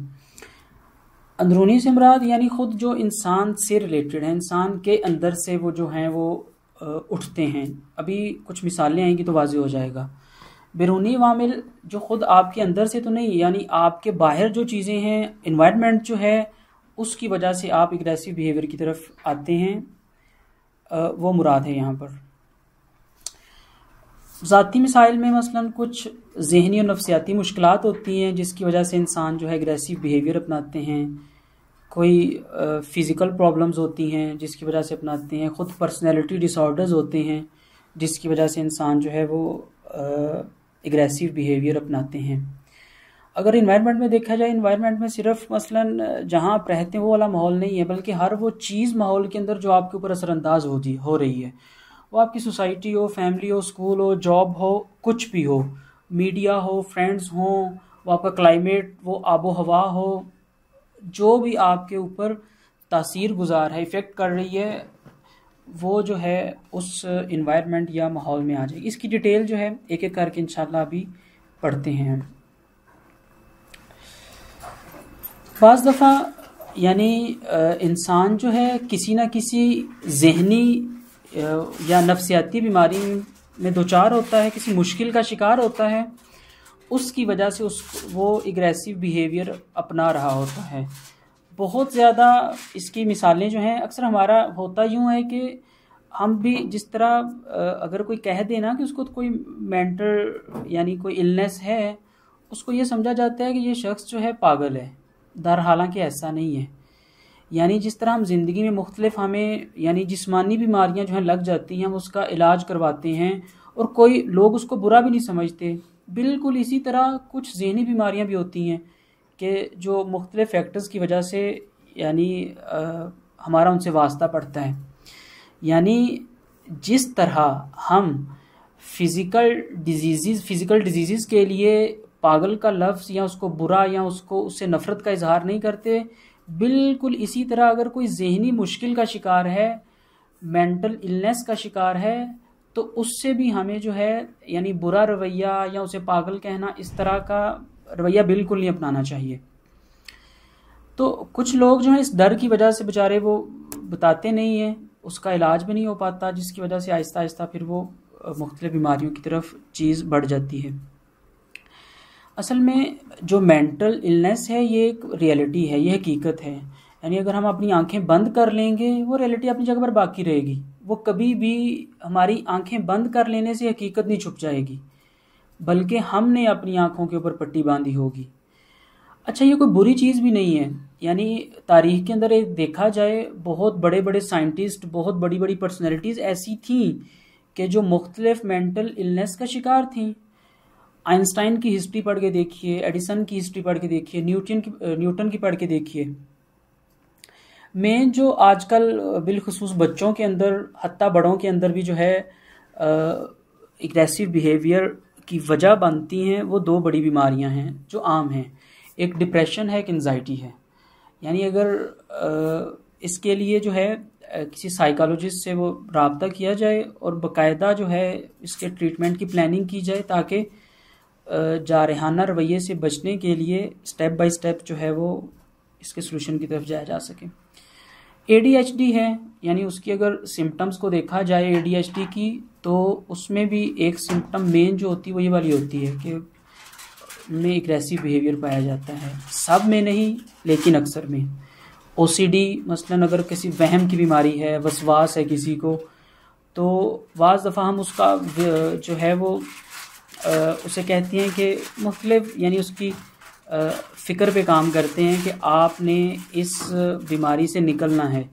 अंदरूनी से मुराद यानी ख़ुद जो इंसान से रिलेटेड है, इंसान के अंदर से वो जो हैं वो उठते हैं। अभी कुछ मिसालें आएंगी तो वाज़ेह हो जाएगा। बैरूनी वामिल जो ख़ुद आपके अंदर से तो नहीं, यानी आपके बाहर जो चीज़ें हैं, इन्वायरमेंट जो है उसकी वजह से आप एग्रेसिव बिहेवियर की तरफ आते हैं, वो मुराद है यहाँ पर। ज़ाती मिसाइल में मसलन कुछ ज़हनी और नफ्सियाती मुश्किलात होती हैं जिसकी वजह से इंसान जो है एग्रेसिव बिहेवियर अपनाते हैं। कोई फ़िज़िकल प्रॉब्लम्स होती हैं जिसकी वजह से अपनाते हैं। ख़ुद पर्सनैलिटी डिसऑर्डर्स होते हैं जिसकी वजह से इंसान जो है वो एग्रेसिव बिहेवियर अपनाते हैं। अगर इन्वायरमेंट में देखा जाए, इन्वायरमेंट में सिर्फ मसलन जहाँ आप रहते हैं वो वाला माहौल नहीं है, बल्कि हर वो चीज़ माहौल के अंदर जो आपके ऊपर असरअंदाज हो रही है, वो आपकी सोसाइटी हो, फैमिली हो, स्कूल हो, जॉब हो, कुछ भी हो, मीडिया हो, फ्रेंड्स हो, वो आपका क्लाइमेट, वो आबो हवा हो, जो भी आपके ऊपर तासीर गुजार है, इफ़ेक्ट कर रही है, वो जो है उस इन्वायरमेंट या माहौल में आ जाएगी। इसकी डिटेल जो है एक एक करके इंशाल्लाह अभी पढ़ते हैं। बाज़ दफ़ा यानी इंसान जो है किसी न किसी ज़हनी या नफ्सियाती बीमारी में दोचार होता है, किसी मुश्किल का शिकार होता है, उसकी वजह से वो एग्रेसिव बिहेवियर अपना रहा होता है। बहुत ज़्यादा इसकी मिसालें जो हैं, अक्सर हमारा होता यूँ है कि हम भी जिस तरह अगर कोई कह देना कि उसको कोई मेंटल यानी कोई इलनेस है, उसको ये समझा जाता है कि ये शख्स जो है पागल है। दर हालांकि ऐसा नहीं है। यानी जिस तरह हम ज़िंदगी में मुख्तलिफ हमें यानी जिस्मानी बीमारियां जो हैं लग जाती हैं, हम उसका इलाज करवाते हैं और कोई लोग उसको बुरा भी नहीं समझते। बिल्कुल इसी तरह कुछ ज़हनी बीमारियां भी होती हैं कि जो मुख्तलिफ़ फैक्टर्स की वजह से यानी हमारा उनसे वास्ता पड़ता है। यानी जिस तरह हम फ़िज़िकल डिजीज़ के लिए पागल का लफ्ज़ या उसको बुरा या उससे नफ़रत का इजहार नहीं करते, बिल्कुल इसी तरह अगर कोई ज़हनी मुश्किल का शिकार है, मेंटल इलनेस का शिकार है, तो उससे भी हमें जो है यानी बुरा रवैया या उसे पागल कहना, इस तरह का रवैया बिल्कुल नहीं अपनाना चाहिए। तो कुछ लोग जो हैं इस डर की वजह से बेचारे वो बताते नहीं हैं, उसका इलाज भी नहीं हो पाता, जिसकी वजह से आहिस्ता आहिस्ता फिर वो मुख्तलिफ बीमारियों की तरफ चीज़ बढ़ जाती है। असल में जो मेंटल इलनेस है ये एक रियलिटी है, ये हकीकत है। यानी अगर हम अपनी आंखें बंद कर लेंगे वो रियलिटी अपनी जगह पर बाकी रहेगी, वो कभी भी हमारी आंखें बंद कर लेने से हकीकत नहीं छुप जाएगी, बल्कि हमने अपनी आंखों के ऊपर पट्टी बांधी होगी। अच्छा, ये कोई बुरी चीज़ भी नहीं है। यानी तारीख के अंदर एक देखा जाए बहुत बड़े बड़े साइंटिस्ट, बहुत बड़ी बड़ी पर्सनैलिटीज़ ऐसी थीं कि जो मुख्तलिफ मेंटल इलनेस का शिकार थीं। आइंस्टाइन की हिस्ट्री पढ़ के देखिए, एडिसन की हिस्ट्री पढ़ के देखिए, न्यूटन की पढ़ के देखिए। मेन जो आजकल बिलखुसूस बच्चों के अंदर, हत्ता बड़ों के अंदर भी जो है एग्रेसिव बिहेवियर की वजह बनती हैं, वो दो बड़ी बीमारियां हैं जो आम हैं। एक डिप्रेशन है, एक एंजाइटी है। यानी अगर इसके लिए जो है किसी साइकोलॉजिस्ट से वो रब्ता किया जाए और बाकायदा जो है इसके ट्रीटमेंट की प्लानिंग की जाए, ताकि जारहाना रवैये से बचने के लिए स्टेप बाय स्टेप जो है वो इसके सोल्यूशन की तरफ जाया जा सके। ADHD है, यानी उसकी अगर सिम्टम्स को देखा जाए ADHD की, तो उसमें भी एक सिम्टम मेन जो होती है वो ये वाली होती है कि में एग्रेसिव बिहेवियर पाया जाता है। सब में नहीं, लेकिन अक्सर में। OCD मसलन अगर किसी वहम की बीमारी है, वसवास है किसी को, तो बाज़ दफ़ा हम उसका जो है वो उसे कहते हैं कि मुख्तलिफ यानी उसकी फ़िक्र पे काम करते हैं कि आपने इस बीमारी से निकलना है,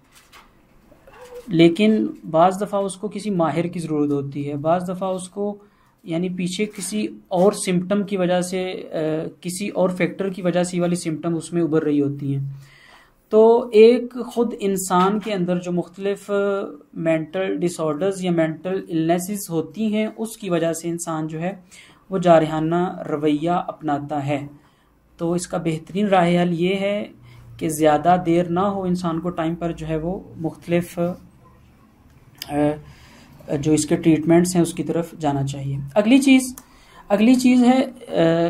लेकिन बाज़ दफ़ा उसको किसी माहिर की ज़रूरत होती है, बाज़ दफ़ा उसको यानी पीछे किसी और सिम्टम की वजह से किसी और फैक्टर की वजह से ये वाली सिम्टम उसमें उभर रही होती हैं। तो एक ख़ुद इंसान के अंदर जो मुख्तलिफ मेंटल डिसऑर्डर्स या मेंटल इलनेसेस होती हैं, उसकी वजह से इंसान जो है वो जारहाना रवैया अपनाता है। तो इसका बेहतरीन राह हल ये है कि ज़्यादा देर ना हो, इंसान को टाइम पर जो है वो मुख्तलिफ जो इसके ट्रीटमेंट्स हैं उसकी तरफ जाना चाहिए। अगली चीज़ है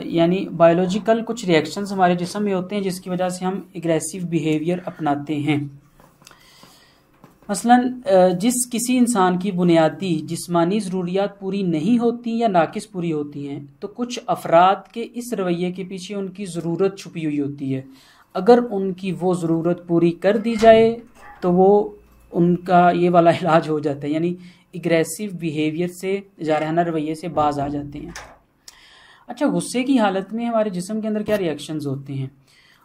यानी बायोलॉजिकल कुछ रिएक्शंस हमारे जिस्म में होते हैं जिसकी वजह से हम एग्रेसिव बिहेवियर अपनाते हैं। मसलन जिस किसी इंसान की बुनियादी जिस्मानी ज़रूरियात पूरी नहीं होती या नाकिस पूरी होती हैं, तो कुछ अफराद के इस रवैये के पीछे उनकी ज़रूरत छुपी हुई होती है। अगर उनकी वो ज़रूरत पूरी कर दी जाए तो वो उनका ये वाला इलाज हो जाता है, यानी एग्रेसिव बिहेवियर से, जारहाना रवैये से बाज आ जाते हैं। अच्छा, गुस्से की हालत में हमारे जिस्म के अंदर क्या रिएक्शंस होते हैं?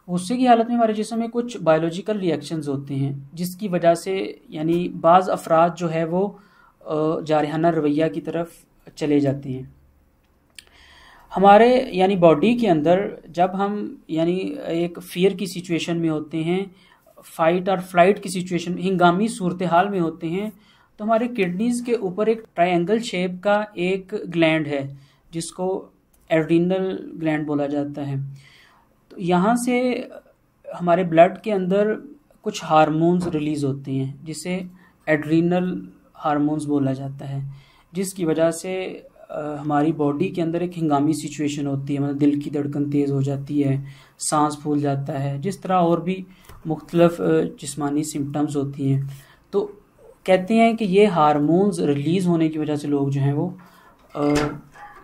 गुस्से की हालत में हमारे जिस्म में कुछ बायोलॉजिकल रिएक्शंस होते हैं जिसकी वजह से यानी बाज़ अफराद जो है वो जारहाना रवैया की तरफ चले जाते हैं। हमारे यानी बॉडी के अंदर जब हम यानी एक फ़ियर की सिचुएशन में होते हैं, फ़ाइट और फ्लाइट की सिचुएशन, हिंगामी सूरत हाल में होते हैं, तो हमारे किडनीज़ के ऊपर एक ट्रायंगल शेप का एक ग्लैंड है जिसको एड्रीनल ग्लैंड बोला जाता है। तो यहाँ से हमारे ब्लड के अंदर कुछ हार्मोन्स रिलीज़ होते हैं जिसे एड्रीनल हार्मोन्स बोला जाता है, जिसकी वजह से हमारी बॉडी के अंदर एक हिंगामी सिचुएशन होती है, मतलब दिल की धड़कन तेज़ हो जाती है, सांस फूल जाता है, जिस तरह और भी मुख्तलिफ जिस्मानी सिम्टम्स होती हैं। तो कहते हैं कि ये हार्मोन्स रिलीज़ होने की वजह से लोग जो हैं वो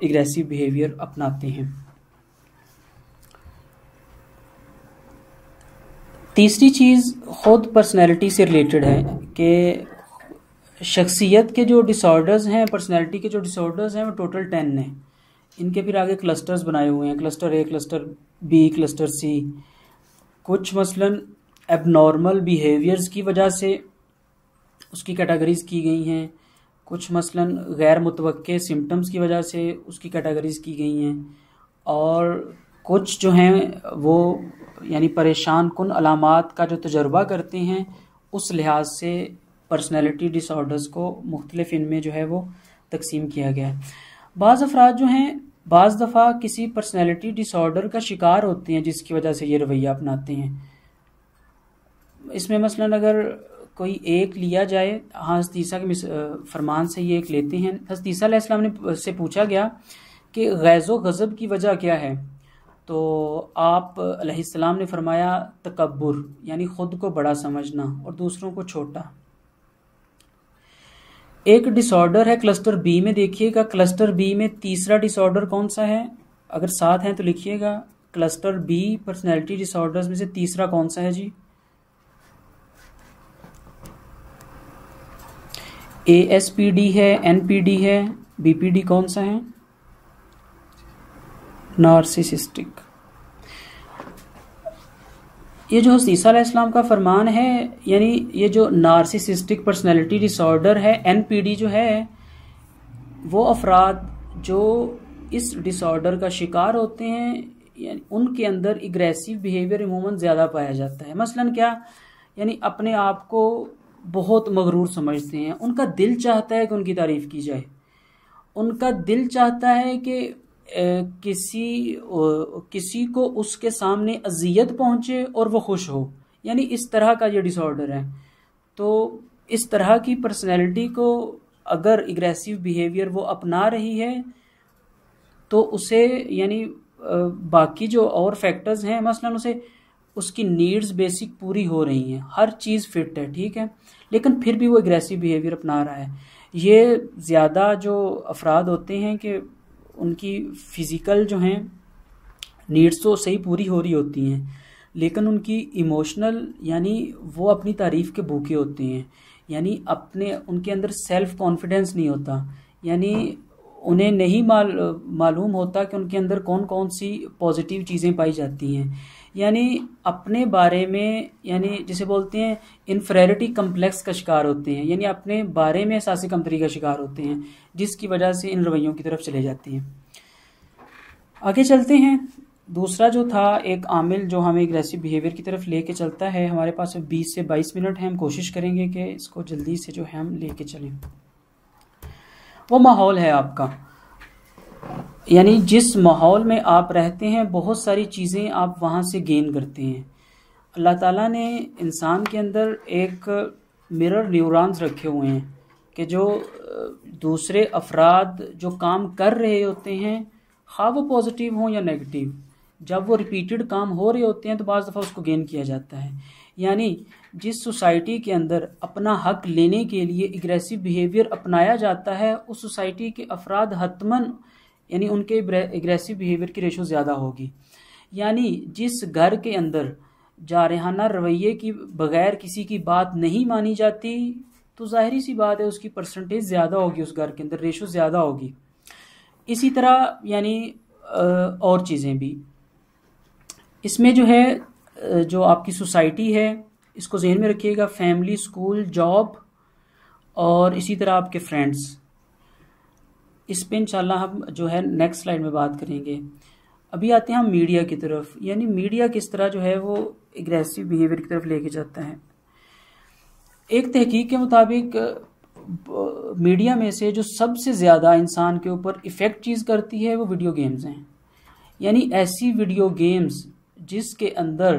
एग्रेसिव बिहेवियर अपनाते हैं। तीसरी चीज़ ख़ुद पर्सनैलिटी से रिलेटेड है कि शख्सियत के जो डिसऑर्डर्स हैं, पर्सनैलिटी के जो डिसऑर्डर्स हैं वो टोटल 10 हैं। इनके फिर आगे क्लस्टर्स बनाए हुए हैं, cluster A, cluster B, cluster C। कुछ मसलन एबनॉर्मल बिहेवियर्स की वजह से उसकी कैटेगरीज की गई हैं, कुछ मसलन गैर मुतवक्के सिम्टम्स की वजह से उसकी कैटेगरीज की गई हैं, और कुछ जो हैं वो यानी परेशान कुन अलामात का जो तजर्बा करते हैं उस लिहाज से पर्सनैलिटी डिसऑर्डर्स को मुख्तलिफ इनमें जो है वो तकसीम किया गया है। बाज़ अफराद जो हैं बाज़ दफ़ा किसी पर्सनैलिटी डिसऑर्डर का शिकार होते हैं जिसकी वजह से ये रवैया अपनाते हैं। इसमें मसलन अगर कोई एक लिया जाए, हज़रत ईसा के फरमान से ये एक लेते हैं। हज़रत ईसा अलैहिस्सलाम ने से पूछा गया कि गैज़ो गज़ब की वजह क्या है, तो आप अलैहिस्सलाम ने फरमाया तकब्बुर, यानी ख़ुद को बड़ा समझना और दूसरों को छोटा। एक डिसऑर्डर है क्लस्टर बी में, देखिएगा क्लस्टर बी में तीसरा डिसऑर्डर कौन सा है, अगर साथ हैं तो लिखिएगा। क्लस्टर बी पर्सनैलिटी डिसऑर्डर्स में से तीसरा कौन सा है जी? ASPD है, NPD है, BPD कौन सा है? नार्सिसिस्टिक। ये जो ईसा अलैहिस्सलाम का फरमान है, यानी ये जो नार्सिसिस्टिक पर्सनैलिटी डिसऑर्डर है, NPD जो है, वो अफराद जो इस डिसऑर्डर का शिकार होते हैं, यानी उनके अंदर एग्रेसिव बिहेवियर अमूमन ज़्यादा पाया जाता है। मसलन क्या, यानी अपने आप को बहुत मगरूर समझते हैं, उनका दिल चाहता है कि उनकी तारीफ़ की जाए, उनका दिल चाहता है कि किसी को उसके सामने अजियत पहुंचे और वो खुश हो, यानी इस तरह का ये डिसऑर्डर है। तो इस तरह की पर्सनैलिटी को अगर एग्रेसिव बिहेवियर वो अपना रही है तो उसे यानी बाकी जो और फैक्टर्स हैं, मसलन उसे उसकी नीड्स बेसिक पूरी हो रही हैं, हर चीज़ फिट है, ठीक है, लेकिन फिर भी वो एग्रेसिव बिहेवियर अपना रहा है। ये ज़्यादा जो अफराद होते हैं कि उनकी फ़िज़िकल जो हैं नीड्स तो सही पूरी हो रही होती हैं, लेकिन उनकी इमोशनल यानी वो अपनी तारीफ़ के भूखे होते हैं, यानी उनके अंदर सेल्फ़ कॉन्फिडेंस नहीं होता, यानी उन्हें नहीं मालूम होता कि उनके अंदर कौन कौन सी पॉजिटिव चीज़ें पाई जाती हैं, यानी अपने बारे में, यानी जिसे बोलते हैं इन्फेरिटी कम्प्लेक्स का शिकार होते हैं, यानी अपने बारे में एहसास कमतरी का शिकार होते हैं, जिसकी वजह से इन रवैयों की तरफ चले जाती हैं। आगे चलते हैं। दूसरा जो था एक आमिल जो हमें एग्रेसिव बिहेवियर की तरफ लेके चलता है, हमारे पास 20 से 22 मिनट हैं, हम कोशिश करेंगे कि इसको जल्दी से जो है हम लेके चलें। वो माहौल है आपका, यानी जिस माहौल में आप रहते हैं बहुत सारी चीज़ें आप वहाँ से गेन करते हैं। अल्लाह ताला ने इंसान के अंदर एक मिरर न्यूरॉन्स रखे हुए हैं कि जो दूसरे अफराद जो काम कर रहे होते हैं, खा वो पॉजिटिव हों या नेगेटिव, जब वो रिपीटेड काम हो रहे होते हैं तो बाज़ दफ़ा उसको गेन किया जाता है। यानी जिस सोसाइटी के अंदर अपना हक लेने के लिए एग्रेसिव बिहेवियर अपनाया जाता है, उस सोसाइटी के अफराद हतमन यानी उनके एग्रेसिव बिहेवियर की रेशो ज़्यादा होगी। यानी जिस घर के अंदर जारहाना रवैये की बग़ैर किसी की बात नहीं मानी जाती, तो ज़ाहिरी सी बात है उसकी परसेंटेज ज़्यादा होगी, उस घर के अंदर रेशो ज़्यादा होगी। इसी तरह यानी और चीज़ें भी इसमें जो है, जो आपकी सोसाइटी है, इसको ज़हन में रखिएगा, फैमिली, स्कूल, जॉब और इसी तरह आपके फ्रेंड्स। इस पे इंशाल्लाह हम जो है नेक्स्ट स्लाइड में बात करेंगे। अभी आते हैं हम मीडिया की तरफ, यानी मीडिया किस तरह जो है वो एग्रेसिव बिहेवियर की तरफ लेके जाता है। एक तहकीक के मुताबिक मीडिया में से जो सबसे ज़्यादा इंसान के ऊपर इफ़ेक्ट चीज़ करती है वो वीडियो गेम्स हैं। यानी ऐसी वीडियो गेम्स जिसके अंदर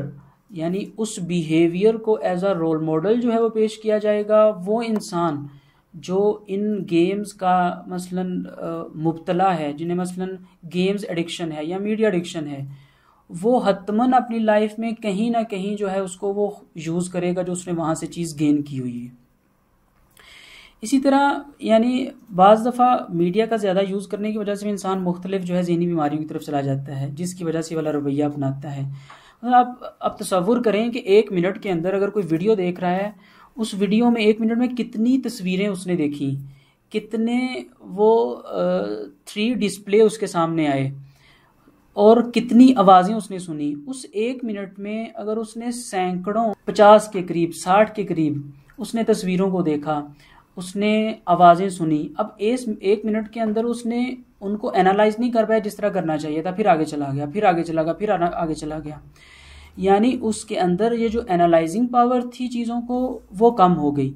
यानी उस बिहेवियर को एज अ रोल मॉडल जो है वो पेश किया जाएगा, वो इंसान जो इन गेम्स का मसलन मुब्तला है, जिन्हें मसलन गेम्स एडिक्शन है या मीडिया एडिक्शन है, वो हतमन अपनी लाइफ में कहीं ना कहीं जो है उसको वो यूज़ करेगा जो उसने वहाँ से चीज़ गेन की हुई है। इसी तरह यानी बाज़ दफ़ा मीडिया का ज़्यादा यूज़ करने की वजह से इंसान मुख्तलिफ जो है ज़हनी बीमारियों की तरफ चला जाता है, जिसकी वजह से वाला रवैया अपनाता है। मतलब आप अब तसव्वुर करें कि 1 मिनट के अंदर अगर कोई वीडियो देख रहा है, उस वीडियो में 1 मिनट में कितनी तस्वीरें उसने देखी, कितने वो 3 डिस्प्ले उसके सामने आए और कितनी आवाज़ें उसने सुनी। उस 1 मिनट में अगर उसने सैकड़ों 50 के करीब 60 के करीब उसने तस्वीरों को देखा उसने आवाज़ें सुनी। अब एक मिनट के अंदर उसने उनको एनालाइज नहीं कर पाया जिस तरह करना चाहिए था, फिर आगे चला गया, फिर आगे चला गया, फिर आगे चला गया। यानी उसके अंदर ये जो एनालाइजिंग पावर थी चीज़ों को, वो कम हो गई।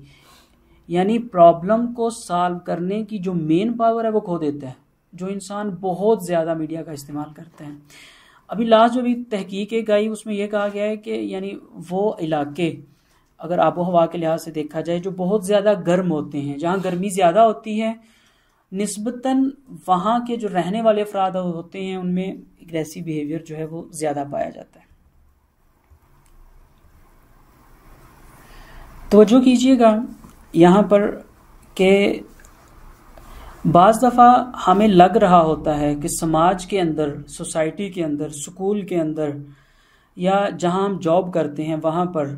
यानी प्रॉब्लम को सॉल्व करने की जो मेन पावर है वो खो देता है, जो इंसान बहुत ज़्यादा मीडिया का इस्तेमाल करते हैं। अभी लास्ट जो भी तहकीक एक आई उसमें यह कहा गया है कि यानी वो इलाके अगर आबो हवा के लिहाज से देखा जाए जो बहुत ज़्यादा गर्म होते हैं, जहाँ गर्मी ज़्यादा होती है, निस्बतन वहाँ के जो रहने वाले अफराद होते हैं उनमें एग्रेसिव बिहेवियर जो है वो ज़्यादा पाया जाता है। तवज्जो कीजिएगा यहाँ पर कि बाज़ दफ़ा हमें लग रहा होता है कि समाज के अंदर, सोसाइटी के अंदर, स्कूल के अंदर या जहाँ हम जॉब करते हैं वहाँ पर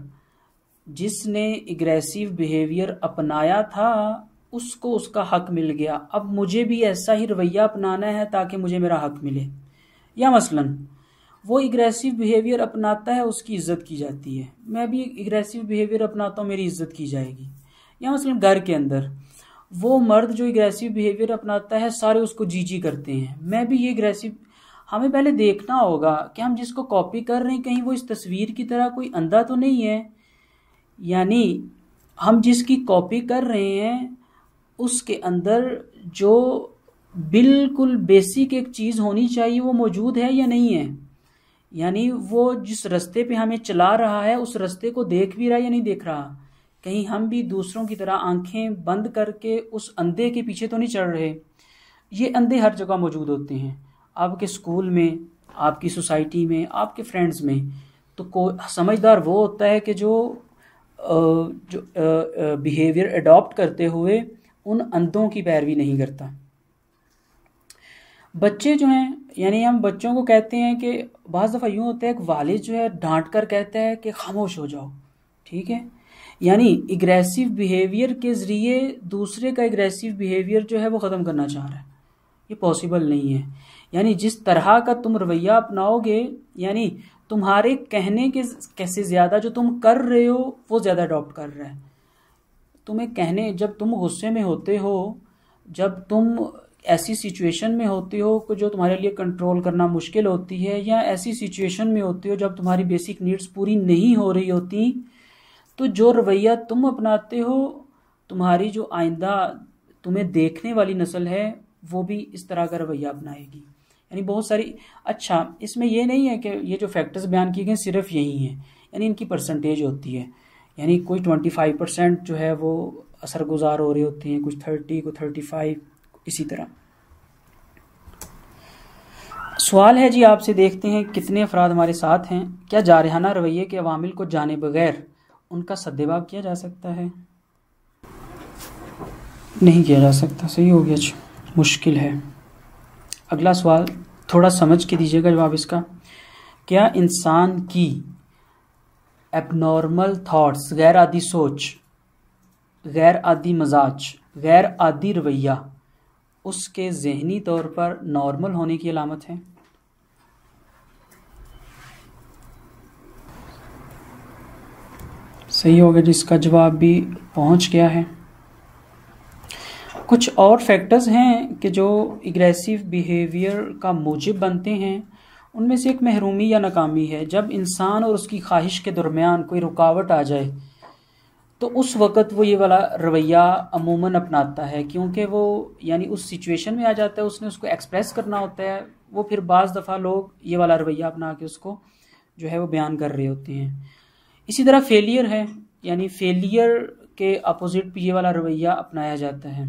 जिसने एग्रेसिव बिहेवियर अपनाया था उसको उसका हक मिल गया, अब मुझे भी ऐसा ही रवैया अपनाना है ताकि मुझे मेरा हक मिले। या मसलन वो एग्रेसिव बिहेवियर अपनाता है, उसकी इज्जत की जाती है, मैं भी एग्रेसिव बिहेवियर अपनाता हूँ, मेरी इज्जत की जाएगी। या मसलन घर के अंदर वो मर्द जो एग्रेसिव बिहेवियर अपनाता है सारे उसको जी करते हैं, मैं भी ये एग्रेसिव। हमें पहले देखना होगा कि हम जिसको कॉपी कर रहे हैं कहीं वो इस तस्वीर की तरह कोई अंधा तो नहीं है। यानी हम जिसकी कॉपी कर रहे हैं उसके अंदर जो बिल्कुल बेसिक एक चीज़ होनी चाहिए वो मौजूद है या नहीं है। यानी वो जिस रास्ते पे हमें चला रहा है उस रास्ते को देख भी रहा है या नहीं देख रहा। कहीं हम भी दूसरों की तरह आंखें बंद करके उस अंधे के पीछे तो नहीं चढ़ रहे। ये अंधे हर जगह मौजूद होते हैं, आपके स्कूल में, आपकी सोसाइटी में, आपके फ्रेंड्स में। तो समझदार वो होता है कि जो बिहेवियर अडॉप्ट करते हुए उन अंधों की पैरवी नहीं करता। बच्चे जो हैं, यानी हम बच्चों को कहते हैं कि बाज़ दफ़ा यूँ होता है कि वालिद जो है डांट कर कहता है कि खामोश हो जाओ, ठीक है। यानी एग्रेसिव बिहेवियर के ज़रिए दूसरे का एग्रेसिव बिहेवियर जो है वो ख़त्म करना चाह रहा है, ये पॉसिबल नहीं है। यानी जिस तरह का तुम रवैया अपनाओगे, यानी तुम्हारे कहने के कैसे ज़्यादा जो तुम कर रहे हो वो ज़्यादा अडॉप्ट कर रहा है। तुम्हें कहने, जब तुम गुस्से में होते हो, जब तुम ऐसी सिचुएशन में होते हो कि जो तुम्हारे लिए कंट्रोल करना मुश्किल होती है, या ऐसी सिचुएशन में होते हो जब तुम्हारी बेसिक नीड्स पूरी नहीं हो रही होती, तो जो रवैया तुम अपनाते हो तुम्हारी जो आइंदा तुम्हें देखने वाली नस्ल है वो भी इस तरह का रवैया अपनाएगी। यानी बहुत सारी, अच्छा इसमें ये नहीं है कि ये जो फैक्टर्स बयान किए गए सिर्फ यही हैं, यानी इनकी परसेंटेज होती है। यानी कोई 25% जो है वो असरगुजार हो रहे होते हैं, कुछ 30, को 35, इसी तरह। सवाल है जी आपसे, देखते हैं कितने अफराद हमारे साथ हैं। क्या जारहाना रवैये के अवामिल को जाने बगैर उनका सद्देबाब किया जा सकता है? नहीं किया जा सकता। सही हो गया जी, मुश्किल है। अगला सवाल थोड़ा समझ के दीजिएगा जवाब इसका। क्या इंसान की एबनॉर्मल थॉट्स, गैर आदी सोच, गैर आदी मजाज, गैर आदी रवैया उसके ज़हनी तौर पर नॉर्मल होने की अलामत है? सही हो गया जिसका जवाब भी पहुंच गया है। कुछ और फैक्टर्स हैं कि जो एग्रेसिव बिहेवियर का मूजिब बनते हैं, उनमें से एक महरूमी या नाकामी है। जब इंसान और उसकी ख्वाहिश के दरमियान कोई रुकावट आ जाए तो उस वक़्त वो ये वाला रवैया अमूमन अपनाता है, क्योंकि वो यानी उस सिचुएशन में आ जाता है, उसने उसको एक्सप्रेस करना होता है। वो फिर बाज़ दफ़ा लोग ये वाला रवैया अपना के उसको जो है वो बयान कर रहे होते हैं। इसी तरह फेलियर है, यानी फेलियर के अपोजिट भी ये वाला रवैया अपनाया जाता है।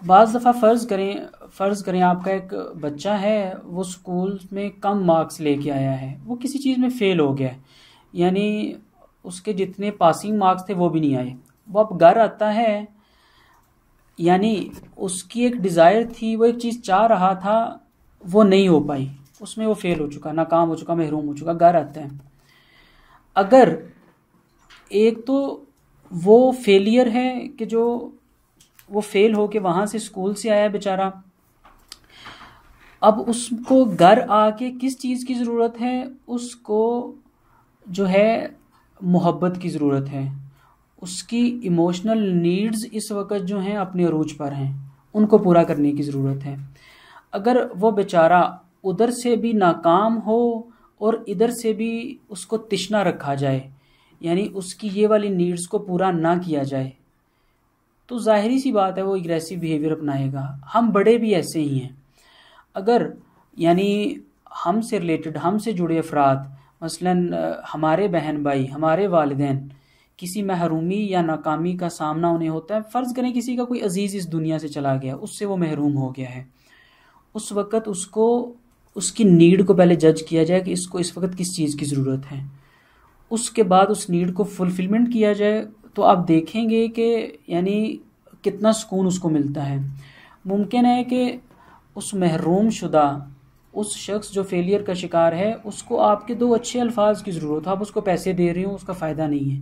बाज़ दफ़ा फ़र्ज़ करें आपका एक बच्चा है, वो स्कूल में कम मार्क्स लेके आया है, वो किसी चीज़ में फ़ेल हो गया है, यानी उसके जितने पासिंग मार्क्स थे वो भी नहीं आए। वो अब घर आता है, यानी उसकी एक डिज़ायर थी, वो एक चीज़ चाह रहा था, वो नहीं हो पाई, उसमें वो फ़ेल हो चुका, नाकाम हो चुका, महरूम हो चुका। घर आता है, अगर एक तो वो फेलियर है कि जो वो फेल हो के वहाँ से स्कूल से आया बेचारा, अब उसको घर आके किस चीज़ की ज़रूरत है? उसको जो है मोहब्बत की ज़रूरत है, उसकी इमोशनल नीड्स इस वक्त जो हैं अपने अरूज पर हैं, उनको पूरा करने की ज़रूरत है। अगर वो बेचारा उधर से भी नाकाम हो और इधर से भी उसको तिश्ना रखा जाए, यानी उसकी ये वाली नीड्स को पूरा ना किया जाए, तो ज़ाहिरी सी बात है वो एग्रेसिव बिहेवियर अपनाएगा। हम बड़े भी ऐसे ही हैं। अगर यानी हमसे रिलेटेड, हमसे जुड़े अफराद, मसलन हमारे बहन भाई, हमारे वालिदैन, किसी महरूमी या नाकामी का सामना उन्हें होता है, फ़र्ज़ करें किसी का कोई अजीज़ इस दुनिया से चला गया, उससे वो महरूम हो गया है, उस वक़्त उसको उसकी नीड को पहले जज किया जाए कि इसको इस वक्त किस चीज़ की ज़रूरत है। उसके बाद उस नीड को फुलफिलमेंट किया जाए तो आप देखेंगे कि यानी कितना सुकून उसको मिलता है। मुमकिन है कि उस महरूम शुदा, उस शख्स जो फेलियर का शिकार है, उसको आपके दो अच्छे अल्फाज की ज़रूरत हो, आप उसको पैसे दे रहे हो, उसका फ़ायदा नहीं है।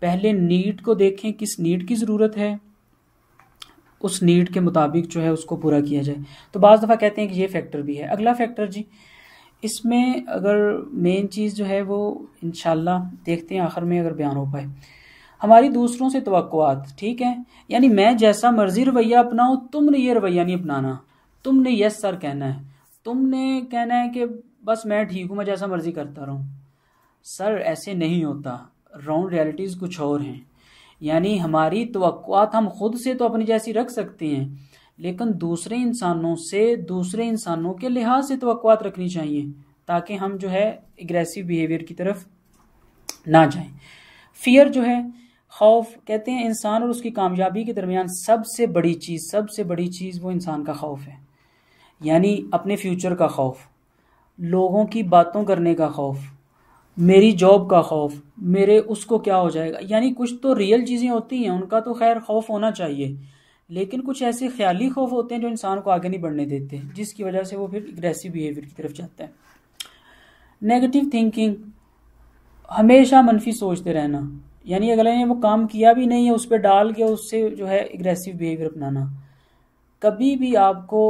पहले नीड को देखें, किस नीड की ज़रूरत है, उस नीड के मुताबिक जो है उसको पूरा किया जाए। तो बाज़ दफ़ा कहते हैं कि ये फैक्टर भी है। अगला फैक्टर जी, इसमें अगर मेन चीज़ जो है वो इंशाल्लाह देखते हैं आखिर में अगर बयान हो पाए, हमारी दूसरों से तवक्कुआत, ठीक है, यानी मैं जैसा मर्जी रवैया अपनाऊं, तुमने ये रवैया नहीं अपनाना, तुमने यस सर कहना है, तुमने कहना है कि बस मैं ठीक हूँ, मैं जैसा मर्जी करता रहूँ। सर ऐसे नहीं होता, राउंड रियलिटीज़ कुछ और हैं। यानी हमारी तवक्कुआत हम खुद से तो अपनी जैसी रख सकते हैं, लेकिन दूसरे इंसानों से, दूसरे इंसानों के लिहाज से तवक्कुआत रखनी चाहिए, ताकि हम जो है एग्रेसिव बिहेवियर की तरफ ना जाएं। फियर जो है, खौफ, कहते हैं इंसान और उसकी कामयाबी के दरमियान सबसे बड़ी चीज़ वो इंसान का खौफ है। यानी अपने फ्यूचर का खौफ, लोगों की बातों करने का खौफ, मेरी जॉब का खौफ, मेरे उसको क्या हो जाएगा। यानी कुछ तो रियल चीज़ें होती हैं, उनका तो खैर खौफ होना चाहिए, लेकिन कुछ ऐसे ख्याली खौफ होते हैं जो इंसान को आगे नहीं बढ़ने देते, जिसकी वजह से वो फिर एग्रेसिव बिहेवियर की तरफ जाता है। नेगेटिव थिंकिंग, हमेशा मनफी सोचते रहना, यानी अगले ने वो काम किया भी नहीं है, उस पर डाल के उससे जो है एग्रेसिव बिहेवियर अपनाना। कभी भी आपको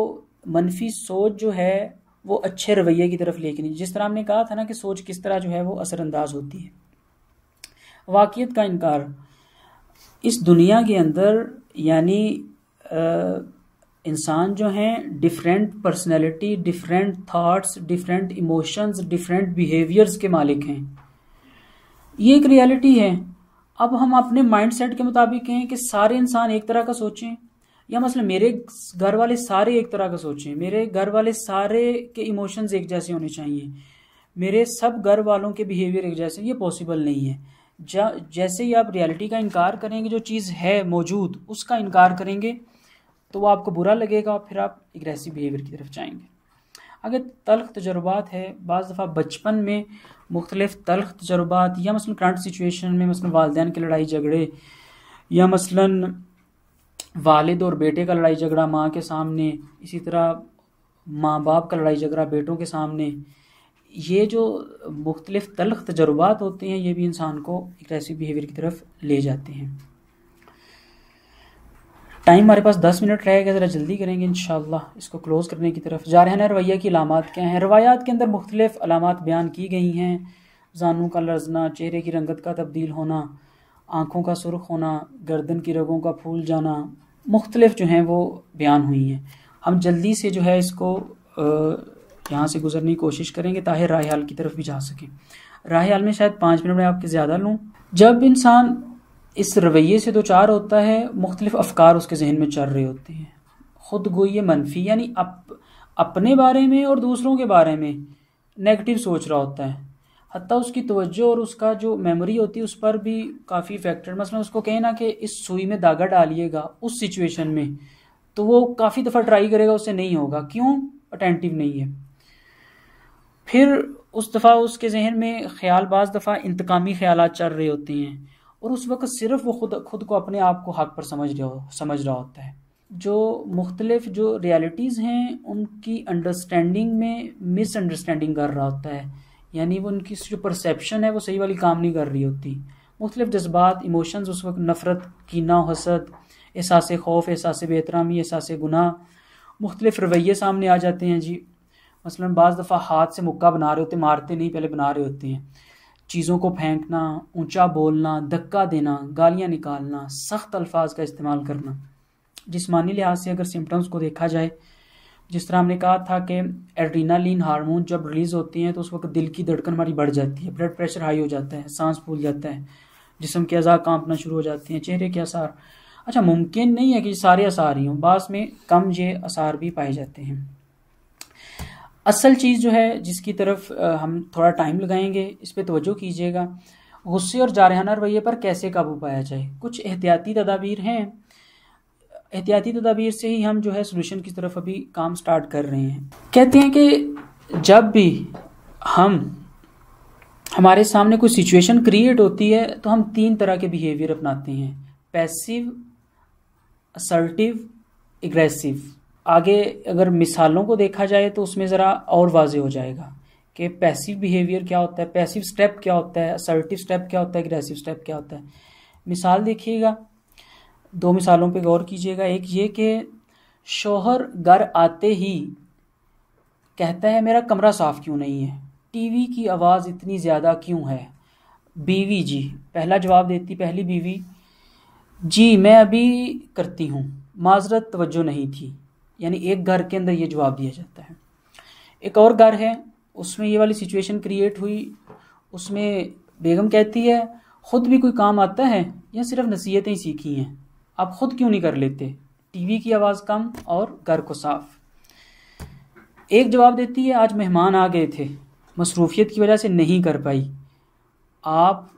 मनफी सोच जो है वो अच्छे रवैये की तरफ लेके नहीं। जिस तरह हमने कहा था ना कि सोच किस तरह जो है वो असरअंदाज होती है। वाक़ियत का इनकार, इस दुनिया के अंदर यानी इंसान जो हैं different personality, different thoughts, different emotions, different behaviours के मालिक हैं। ये एक रियलिटी है। अब हम अपने माइंडसेट के मुताबिक हैं कि सारे इंसान एक तरह का सोचें, या मतलब मेरे घर वाले सारे एक तरह का सोचें, मेरे घर वाले सारे के इमोशंस एक जैसे होने चाहिए, मेरे सब घर वालों के बिहेवियर एक जैसे, ये पॉसिबल नहीं है। जैसे ही आप रियलिटी का इनकार करेंगे, जो चीज़ है मौजूद उसका इनकार करेंगे, तो वो आपको बुरा लगेगा और फिर आप एग्रेसिव बिहेवियर की तरफ जाएंगे। अगर तल्ख तजुर्बात है, बाज़ दफ़ा बचपन में मुख्तलिफ तल्ख तजुर्बात, या मसलन करंट सिचुएशन में मसलन वालिदैन की लड़ाई झगड़े, या मसलन वालिद और बेटे का लड़ाई झगड़ा माँ के सामने, इसी तरह माँ बाप का लड़ाई झगड़ा बेटों के सामने, ये जो मुख्तलिफ तल्ख तजुर्बात होते हैं, ये भी इंसान को एग्रेसिव बिहेवियर की तरफ ले जाते हैं। टाइम हमारे पास 10 मिनट रहेगा, ज़रा जल्दी करेंगे इंशाअल्लाह इसको क्लोज़ करने की तरफ। जारहाना रवैया की अलामात क्या हैं? रवायात के अंदर मुख्तलिफ अलामात बयान की गई हैं। जानों का लरजना, चेहरे की रंगत का तब्दील होना, आँखों का सुर्ख होना, गर्दन की रगों का फूल जाना, मुख्तलिफ जो हैं वो बयान हुई हैं। हम जल्दी से जो है इसको यहाँ से गुजरने की कोशिश करेंगे ताकि राह हल की तरफ भी जा सकें। राह हल में शायद 5 मिनट में आपके ज़्यादा लूँ। जब इंसान इस रवैये से दो चार होता है, मुख्तलिफ अफकार उसके जहन में चल रहे होते हैं, खुद गोई मनफी, यानी अपने बारे में और दूसरों के बारे में नेगेटिव सोच रहा होता है। हत्ता उसकी तवज्जो और उसका जो मेमोरी होती है उस पर भी काफ़ी फैक्टर, मसलन उसको कहें ना कि इस सुई में धागा डालिएगा उस सिचुएशन में, तो वो काफ़ी दफ़ा ट्राई करेगा, उससे नहीं होगा। क्यों? अटेंटिव नहीं है। फिर उस दफ़ा उसके जहन में ख्याल, बाज़ दफ़ा इंतकामी ख्यालात चल रहे होते हैं, और उस वक्त सिर्फ वो खुद को अपने आप को हक पर समझ रहा होता है। जो मुख्तलिफ जो रियलिटीज़ हैं उनकी अंडरस्टैंडिंग में मिसअंडरस्टैंडिंग कर रहा होता है, यानी वो उनकी जो परसेप्शन है वो सही वाली काम नहीं कर रही होती। मुख्तलिफ जज्बात, इमोशंस उस वक्त नफ़रत, कीना, हसद, एहसास खौफ, एहसास बेहतरामी, एहसास गुनाह, मुख्तलिफ रवैये सामने आ जाते हैं जी। मसलन बाज़ दफ़ा हाथ से मुक्का बना रहे होते, मारते नहीं, पहले बना रहे होते हैं। चीज़ों को फेंकना, ऊंचा बोलना, धक्का देना, गालियां निकालना, सख्त अल्फाज का इस्तेमाल करना। जिस्मानी लिहाज से अगर सिम्टम्स को देखा जाए, जिस तरह हमने कहा था कि एड्रीनालिन हार्मोन जब रिलीज़ होती हैं तो उस वक्त दिल की धड़कन हमारी बढ़ जाती है, ब्लड प्रेशर हाई हो जाता है, सांस फूल जाता है, जिस्म के अज़ा कांपना शुरू हो जाते हैं, चेहरे के आसार। अच्छा, मुमकिन नहीं है कि सारे आसार ही हों, बास में कम ये आसार भी पाए जाते हैं। असल चीज़ जो है जिसकी तरफ हम थोड़ा टाइम लगाएंगे, इस पर तवज्जो कीजिएगा, गुस्से और जारहाना रवैये पर कैसे काबू पाया जाए। कुछ एहतियाती तदाबीर हैं, एहतियाती तदाबीर से ही हम जो है सोल्यूशन की तरफ अभी काम स्टार्ट कर रहे हैं। कहते हैं कि जब भी हमारे सामने कोई सिचुएशन क्रिएट होती है तो हम 3 तरह के बिहेवियर अपनाते हैं: पैसिव, असर्टिव, एग्रेसिव। आगे अगर मिसालों को देखा जाए तो उसमें ज़रा और वाज़े हो जाएगा कि पैसिव बिहेवियर क्या होता है, पैसिव स्टेप क्या होता है, असर्टिव स्टेप क्या होता है, एग्रेसिव स्टेप क्या होता है। मिसाल देखिएगा, 2 मिसालों पे गौर कीजिएगा। एक ये कि शौहर घर आते ही कहता है मेरा कमरा साफ़ क्यों नहीं है, टीवी की आवाज़ इतनी ज़्यादा क्यों है। बीवी जी पहला जवाब देती, पहली बीवी, जी मैं अभी करती हूँ, माजरत तवज्जो नहीं थी। यानी एक घर के अंदर ये जवाब दिया जाता है। एक और घर है, उसमें ये वाली सिचुएशन क्रिएट हुई, उसमें बेगम कहती है ख़ुद भी कोई काम आता है या सिर्फ नसीहतें ही सीखी हैं, आप ख़ुद क्यों नहीं कर लेते, टीवी की आवाज़ कम और घर को साफ। एक जवाब देती है आज मेहमान आ गए थे, मसरूफियत की वजह से नहीं कर पाई, आप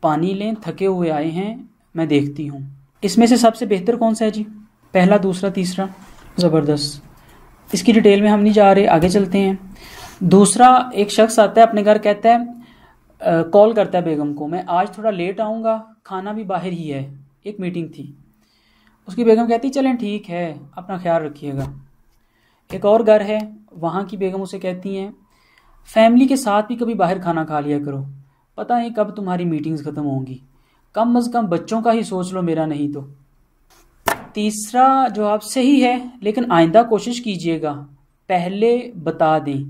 पानी लें, थके हुए आए हैं, मैं देखती हूँ। इसमें से सबसे बेहतर कौन सा है जी? पहला, दूसरा, तीसरा? ज़बरदस्त। इसकी डिटेल में हम नहीं जा रहे, आगे चलते हैं। दूसरा, एक शख्स आता है अपने घर, कहता है कॉल करता है बेगम को, मैं आज थोड़ा लेट आऊँगा, खाना भी बाहर ही है, एक मीटिंग थी। उसकी बेगम कहती चलें ठीक है, अपना ख्याल रखिएगा। एक और घर है, वहाँ की बेगम उसे कहती हैं फैमिली के साथ भी कभी बाहर खाना खा लिया करो, पता नहीं कब तुम्हारी मीटिंग्स ख़त्म होंगी, कम अज़ कम बच्चों का ही सोच लो, मेरा नहीं तो। तीसरा जवाब सही है, लेकिन आइंदा कोशिश कीजिएगा पहले बता दें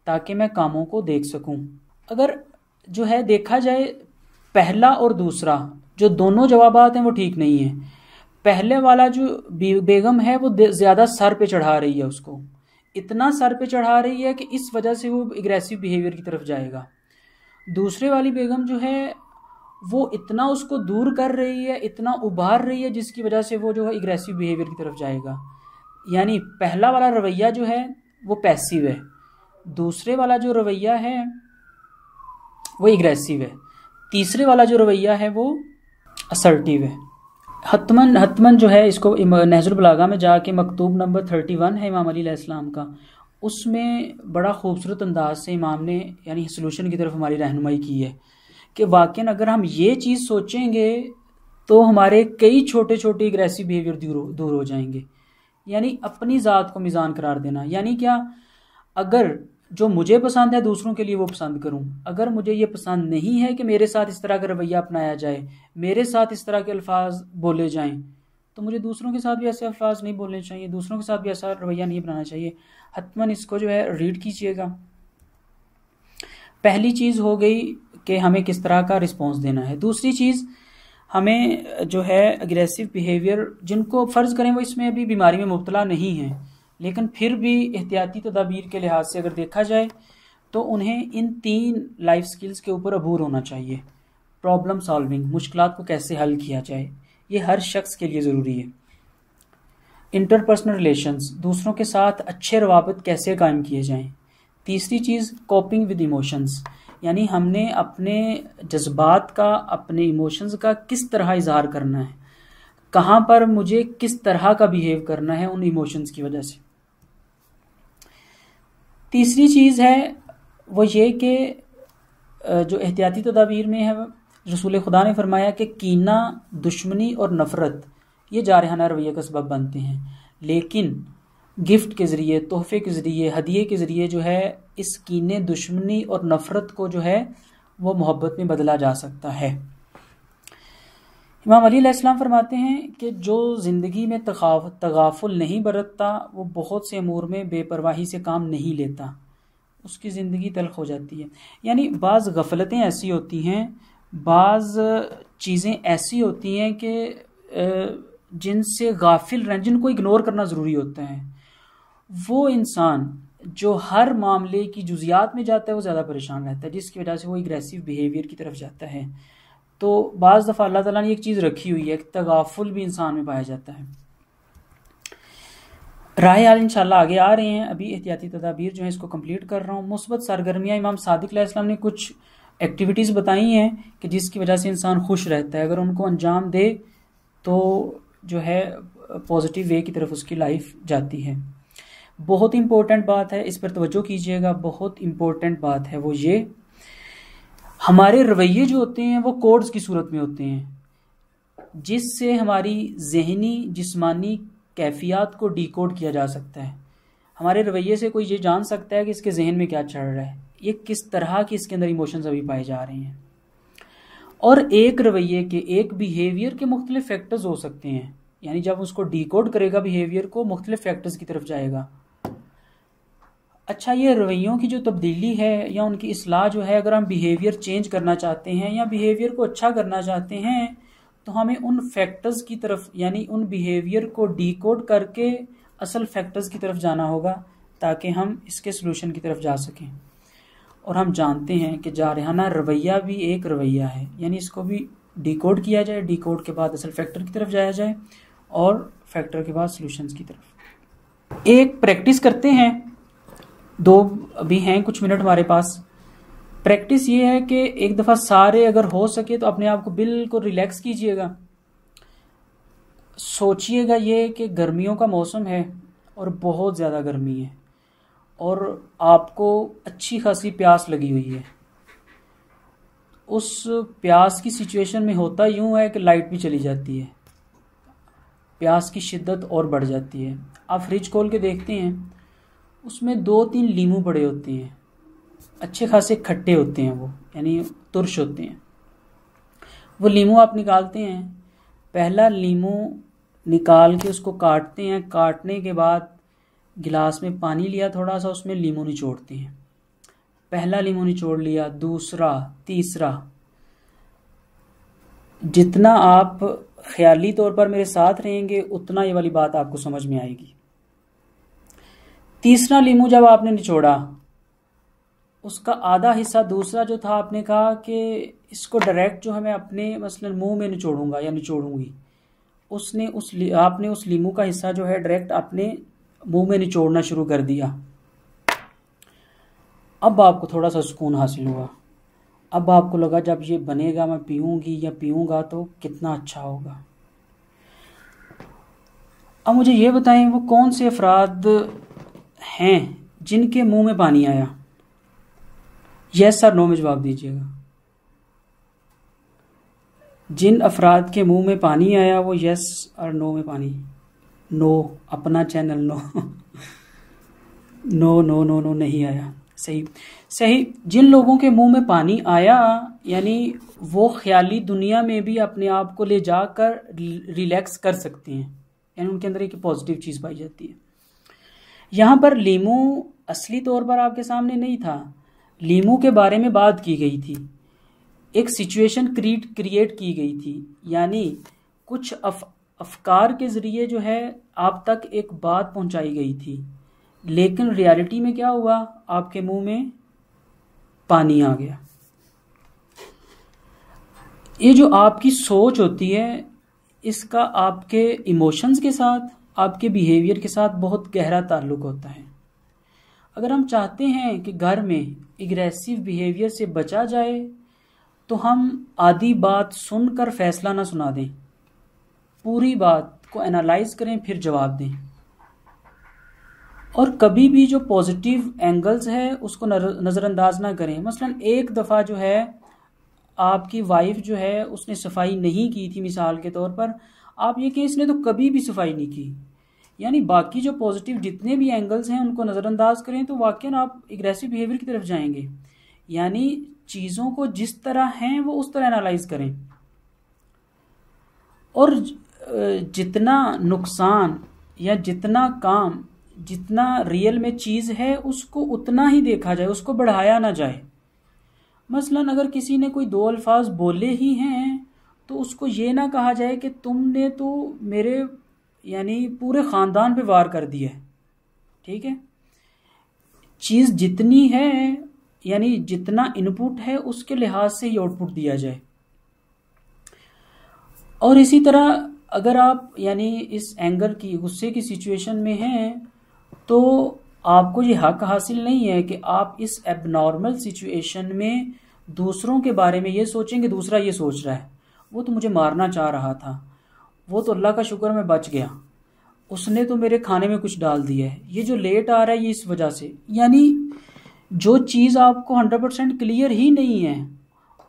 ताकि मैं कामों को देख सकूं। अगर जो है देखा जाए, पहला और दूसरा जो दोनों जवाबात हैं वो ठीक नहीं है। पहले वाला जो बेगम है वो ज़्यादा सर पे चढ़ा रही है, उसको इतना सर पे चढ़ा रही है कि इस वजह से वो एग्रेसिव बिहेवियर की तरफ जाएगा। दूसरे वाली बेगम जो है वो इतना उसको दूर कर रही है, इतना उभार रही है, जिसकी वजह से वो जो है एग्रेसिव बिहेवियर की तरफ जाएगा। यानी पहला वाला रवैया जो है वो पैसिव है, दूसरे वाला जो रवैया है वो एग्रेसिव है, तीसरे वाला जो रवैया है वो असर्टिव है। हतमन जो है, इसको नहजुल बलागा में जाके मकतूब नंबर 31 है इमाम अली अलैहिस्सलाम का, उसमें बड़ा खूबसूरत अंदाज से इमाम ने यानी सलूशन की तरफ हमारी रहनुमाई की है कि वाकई अगर हम ये चीज़ सोचेंगे तो हमारे कई छोटे छोटे एग्रेसिव बिहेवियर दूर हो जाएंगे। यानी अपनी ज़ात को मिज़ान करार देना, यानी क्या, अगर जो मुझे पसंद है दूसरों के लिए वो पसंद करूं, अगर मुझे ये पसंद नहीं है कि मेरे साथ इस तरह का रवैया अपनाया जाए, मेरे साथ इस तरह के अल्फाज बोले जाएं, तो मुझे दूसरों के साथ भी ऐसे अल्फाज नहीं बोलने चाहिए, दूसरों के साथ भी ऐसा रवैया नहीं अपनाना चाहिए। हतमन इसको जो है रीड कीजिएगा। पहली चीज़ हो गई कि हमें किस तरह का रिस्पॉन्स देना है। दूसरी चीज़, हमें जो है एग्रेसिव बिहेवियर, जिनको फ़र्ज़ करें वो इसमें अभी बीमारी में मुब्तला नहीं है, लेकिन फिर भी एहतियाती तदाबीर के लिहाज से अगर देखा जाए तो उन्हें इन 3 लाइफ स्किल्स के ऊपर अबूर होना चाहिए। प्रॉब्लम सॉल्विंग, मुश्किलात को कैसे हल किया जाए, ये हर शख्स के लिए ज़रूरी है। इंटरपर्सनल रिलेशंस, दूसरों के साथ अच्छे रवाबित कैसे कायम किए जाएं। तीसरी चीज़, कोपिंग विद इमोशंस, यानी हमने अपने जज्बात का, अपने इमोशंस का किस तरह इजहार करना है, कहाँ पर मुझे किस तरह का बिहेव करना है उन इमोशंस की वजह से। तीसरी चीज़ है वो ये कि जो एहतियाती तदाबीर में है, रसूल खुदा ने फरमाया कि कीना, दुश्मनी और नफ़रत ये जारहाना रवैये का सबब बनते हैं, लेकिन गिफ्ट के ज़रिए, तोहफे के ज़रिए, हदिये के ज़रिए जो है इस कीने, दुश्मनी और नफ़रत को जो है वो मोहब्बत में बदला जा सकता है। इमाम अली अलैहिस्सलाम फरमाते हैं कि जो ज़िंदगी में तगाफुल नहीं बरतता वो बहुत से अमूर में बेपरवाही से काम नहीं लेता। उसकी ज़िंदगी तल्ख हो जाती है। यानी बाज़ गफलतें ऐसी होती हैं, बाज़ चीज़ें ऐसी होती हैं कि जिनसे गाफिल रहना, जिनको इग्नोर करना ज़रूरी होता है। वो इंसान जो हर मामले की जुज़ियात में जाता है वो ज़्यादा परेशान रहता है, जिसकी वजह से वो एग्रेसिव बिहेवियर की तरफ जाता है। तो बाज़ दफ़ा अल्लाह ताला ने एक चीज़ रखी हुई है कि तगाफुल भी इंसान में पाया जाता है। राह हाल इंशाल्लाह आगे आ रहे हैं, अभी एहतियाती तदाबीर जो है इसको कंप्लीट कर रहा हूँ। मुस्बत सरगर्मियाँ इमाम सादिक अलैहिस्सलाम ने कुछ एक्टिविटीज़ बताई हैं कि जिसकी वजह से इंसान खुश रहता है, अगर उनको अंजाम दे तो जो है पॉजिटिव वे की तरफ उसकी लाइफ जाती है। बहुत इंपॉर्टेंट बात है, इस पर तवज्जो कीजिएगा, बहुत इंपॉर्टेंट बात है वो ये, हमारे रवैये जो होते हैं वो कोड्स की सूरत में होते हैं, जिससे हमारी जहनी जिस्मानी कैफियत को डिकोड किया जा सकता है। हमारे रवैये से कोई ये जान सकता है कि इसके जहन में क्या चल रहा है, ये किस तरह की इसके अंदर इमोशंस अभी पाए जा रहे हैं। और एक रवैये के, एक बिहेवियर के मुख्तलिफ फैक्टर्स हो सकते हैं, यानी जब उसको डिकोड करेगा बिहेवियर को, मुख्तलिफ फैक्टर्स की तरफ जाएगा। अच्छा, ये रवैयों की जो तब्दीली है या उनकी इस्लाह जो है, अगर हम बिहेवियर चेंज करना चाहते हैं या बिहेवियर को अच्छा करना चाहते हैं तो हमें उन फैक्टर्स की तरफ, यानी उन बिहेवियर को डिकोड करके असल फैक्टर्स की तरफ जाना होगा ताकि हम इसके सलूशन की तरफ जा सकें। और हम जानते हैं कि जारहाना रवैया भी एक रवैया है, यानी इसको भी डिकोड किया जाए, डिकोड के बाद असल फैक्टर की तरफ जाया जाए और फैक्टर के बाद सलूशंस की तरफ। एक प्रैक्टिस करते हैं, दो अभी हैं कुछ मिनट हमारे पास। प्रैक्टिस ये है कि एक दफ़ा सारे अगर हो सके तो अपने आप को बिल्कुल रिलैक्स कीजिएगा। सोचिएगा ये कि गर्मियों का मौसम है और बहुत ज़्यादा गर्मी है और आपको अच्छी खासी प्यास लगी हुई है। उस प्यास की सिचुएशन में होता यूँ है कि लाइट भी चली जाती है, प्यास की शिद्दत और बढ़ जाती है। आप फ्रिज खोल के देखते हैं, उसमें 2-3 लीमू पड़े होते हैं, अच्छे खासे खट्टे होते हैं वो, यानी तुर्श होते हैं। वो लीमू आप निकालते हैं, पहला लीमू निकाल के उसको काटते हैं, काटने के बाद गिलास में पानी लिया थोड़ा सा, उसमें लीमू निचोड़ते हैं। पहला लीमू निचोड़ लिया, दूसरा, तीसरा। जितना आप ख्याली तौर पर मेरे साथ रहेंगे उतना ये वाली बात आपको समझ में आएगी। तीसरा लीमू जब आपने निचोड़ा, उसका आधा हिस्सा दूसरा जो था, आपने कहा कि इसको डायरेक्ट जो है मैं अपने मसलन मुंह में निचोड़ूंगा या निचोड़ूंगी, आपने उस लीमू का हिस्सा जो है डायरेक्ट अपने मुंह में निचोड़ना शुरू कर दिया। अब आपको थोड़ा सा सुकून हासिल हुआ। अब आपको लगा जब ये बनेगा, मैं पीऊंगी या पीऊंगा तो कितना अच्छा होगा। अब मुझे ये बताएं, वो कौन से अफराद हैं जिनके मुंह में पानी आया? यस और नो में जवाब दीजिएगा। जिन अफराद के मुंह में पानी आया वो यस और नो में पानी, नो, अपना channel no no no no no नहीं आया। सही सही। जिन लोगों के मुंह में पानी आया, यानी वो ख्याली दुनिया में भी अपने आप को ले जाकर रिलैक्स कर सकते हैं, यानी उनके अंदर एक पॉजिटिव चीज़ पाई जाती है। यहाँ पर लीमू असली तौर पर आपके सामने नहीं था, लीमू के बारे में बात की गई थी, एक सिचुएशन क्रिएट की गई थी, यानी कुछ अफकार के ज़रिए जो है आप तक एक बात पहुंचाई गई थी, लेकिन रियलिटी में क्या हुआ, आपके मुंह में पानी आ गया। ये जो आपकी सोच होती है, इसका आपके इमोशंस के साथ, आपके बिहेवियर के साथ बहुत गहरा ताल्लुक होता है। अगर हम चाहते हैं कि घर में एग्रेसिव बिहेवियर से बचा जाए तो हम आधी बात सुनकर फैसला ना सुना दें, पूरी बात को एनालाइज करें फिर जवाब दें। और कभी भी जो पॉजिटिव एंगल्स है उसको नज़रअंदाज ना करें। मसलन एक दफ़ा जो है आपकी वाइफ जो है उसने सफाई नहीं की थी, मिसाल के तौर पर, आप ये कि इसने तो कभी भी सफाई नहीं की, यानी बाकी जो पॉजिटिव जितने भी एंगल्स हैं उनको नज़रअंदाज करें तो वाकई आप एग्रेसिव बिहेवियर की तरफ जाएंगे। यानी चीज़ों को जिस तरह हैं वो उस तरह एनालाइज करें, और जितना नुकसान या जितना काम जितना रियल में चीज़ है उसको उतना ही देखा जाए, उसको बढ़ाया ना जाए। मसलन अगर किसी ने कोई दो अल्फाज बोले ही हैं तो उसको ये ना कहा जाए कि तुमने तो मेरे यानी पूरे ख़ानदान पे वार कर दिया है। ठीक है, चीज़ जितनी है यानी जितना इनपुट है उसके लिहाज से ही आउटपुट दिया जाए। और इसी तरह अगर आप यानी इस एंगर की, गुस्से की सिचुएशन में हैं तो आपको ये हक हासिल नहीं है कि आप इस एबनॉर्मल सिचुएशन में दूसरों के बारे में ये सोचें कि दूसरा ये सोच रहा है, वो तो मुझे मारना चाह रहा था, वो तो अल्लाह का शुक्र मैं बच गया, उसने तो मेरे खाने में कुछ डाल दिया है, ये जो लेट आ रहा है ये इस वजह से। यानी जो चीज़ आपको 100% क्लियर ही नहीं है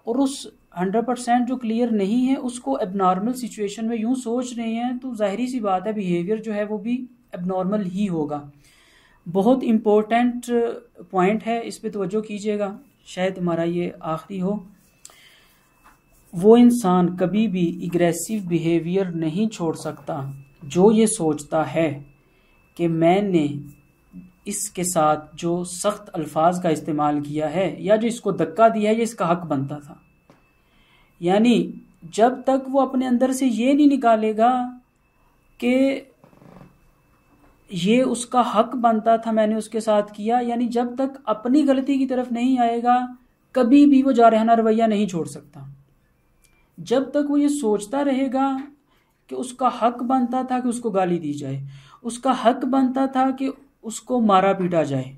और उस 100% जो क्लियर नहीं है उसको एबनॉर्मल सिचुएशन में यूँ सोच रहे हैं, तो ज़ाहिरी सी बात है बिहेवियर जो है वो भी एबनॉर्मल ही होगा। बहुत इम्पोर्टेंट पॉइंट है, इस पे तवज्जो कीजिएगा, शायद हमारा ये आखिरी हो। वो इंसान कभी भी एग्रेसिव बिहेवियर नहीं छोड़ सकता जो ये सोचता है कि मैंने इसके साथ जो सख्त अल्फाज का इस्तेमाल किया है या जो इसको धक्का दिया है ये इसका हक बनता था। यानी जब तक वो अपने अंदर से ये नहीं निकालेगा कि ये उसका हक बनता था, मैंने उसके साथ किया, यानी जब तक अपनी गलती की तरफ नहीं आएगा कभी भी वो जारहाना रवैया नहीं छोड़ सकता। जब तक वो ये सोचता रहेगा कि उसका हक बनता था कि उसको गाली दी जाए, उसका हक बनता था कि उसको मारा पीटा जाए,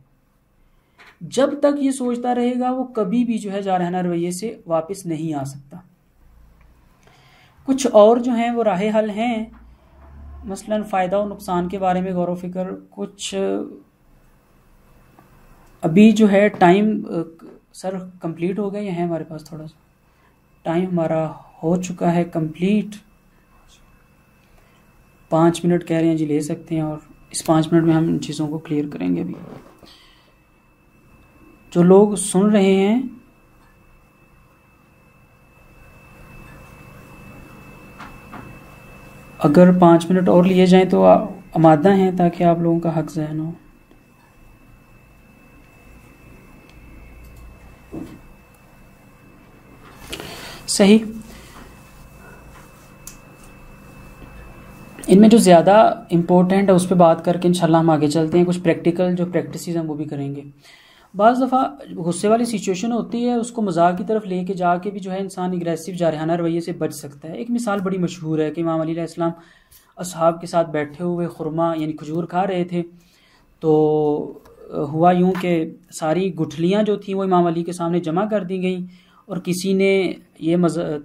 जब तक ये सोचता रहेगा वो कभी भी जो है जारहाना रवैये से वापस नहीं आ सकता। कुछ और जो हैं वो राह हल हैं, मसलन फ़ायदा और नुकसान के बारे में गौर व फिक्र। कुछ अभी जो है टाइम सर कंप्लीट हो गया या है हमारे पास थोड़ा सा टाइम? हमारा हो चुका है कंप्लीट। 5 मिनट कह रहे हैं जी, ले सकते हैं, और इस 5 मिनट में हम इन चीज़ों को क्लियर करेंगे। अभी जो लोग सुन रहे हैं अगर 5 मिनट और लिए जाएं तो आमादा हैं ताकि आप लोगों का हक ज़हन हो। सही, इनमें जो ज़्यादा इम्पोर्टेंट है उस पर बात करके इंशाल्लाह हम आगे चलते हैं। कुछ प्रैक्टिकल जो प्रैक्टिसेस हैं वो भी करेंगे। बाज़ दफ़ा गुस्से वाली सिचुएशन होती है, उसको मजाक की तरफ लेके जाके भी जो है इंसान एग्रेसिव जारहाना रवैये से बच सकता है। एक मिसाल बड़ी मशहूर है कि इमाम अली अलैहिस्सलाम असहाब के साथ बैठे हुए खुरमा यानी खजूर खा रहे थे, तो हुआ यूँ कि सारी गुठलियाँ जो थी वो इमाम अली के सामने जमा कर दी गई और किसी ने ये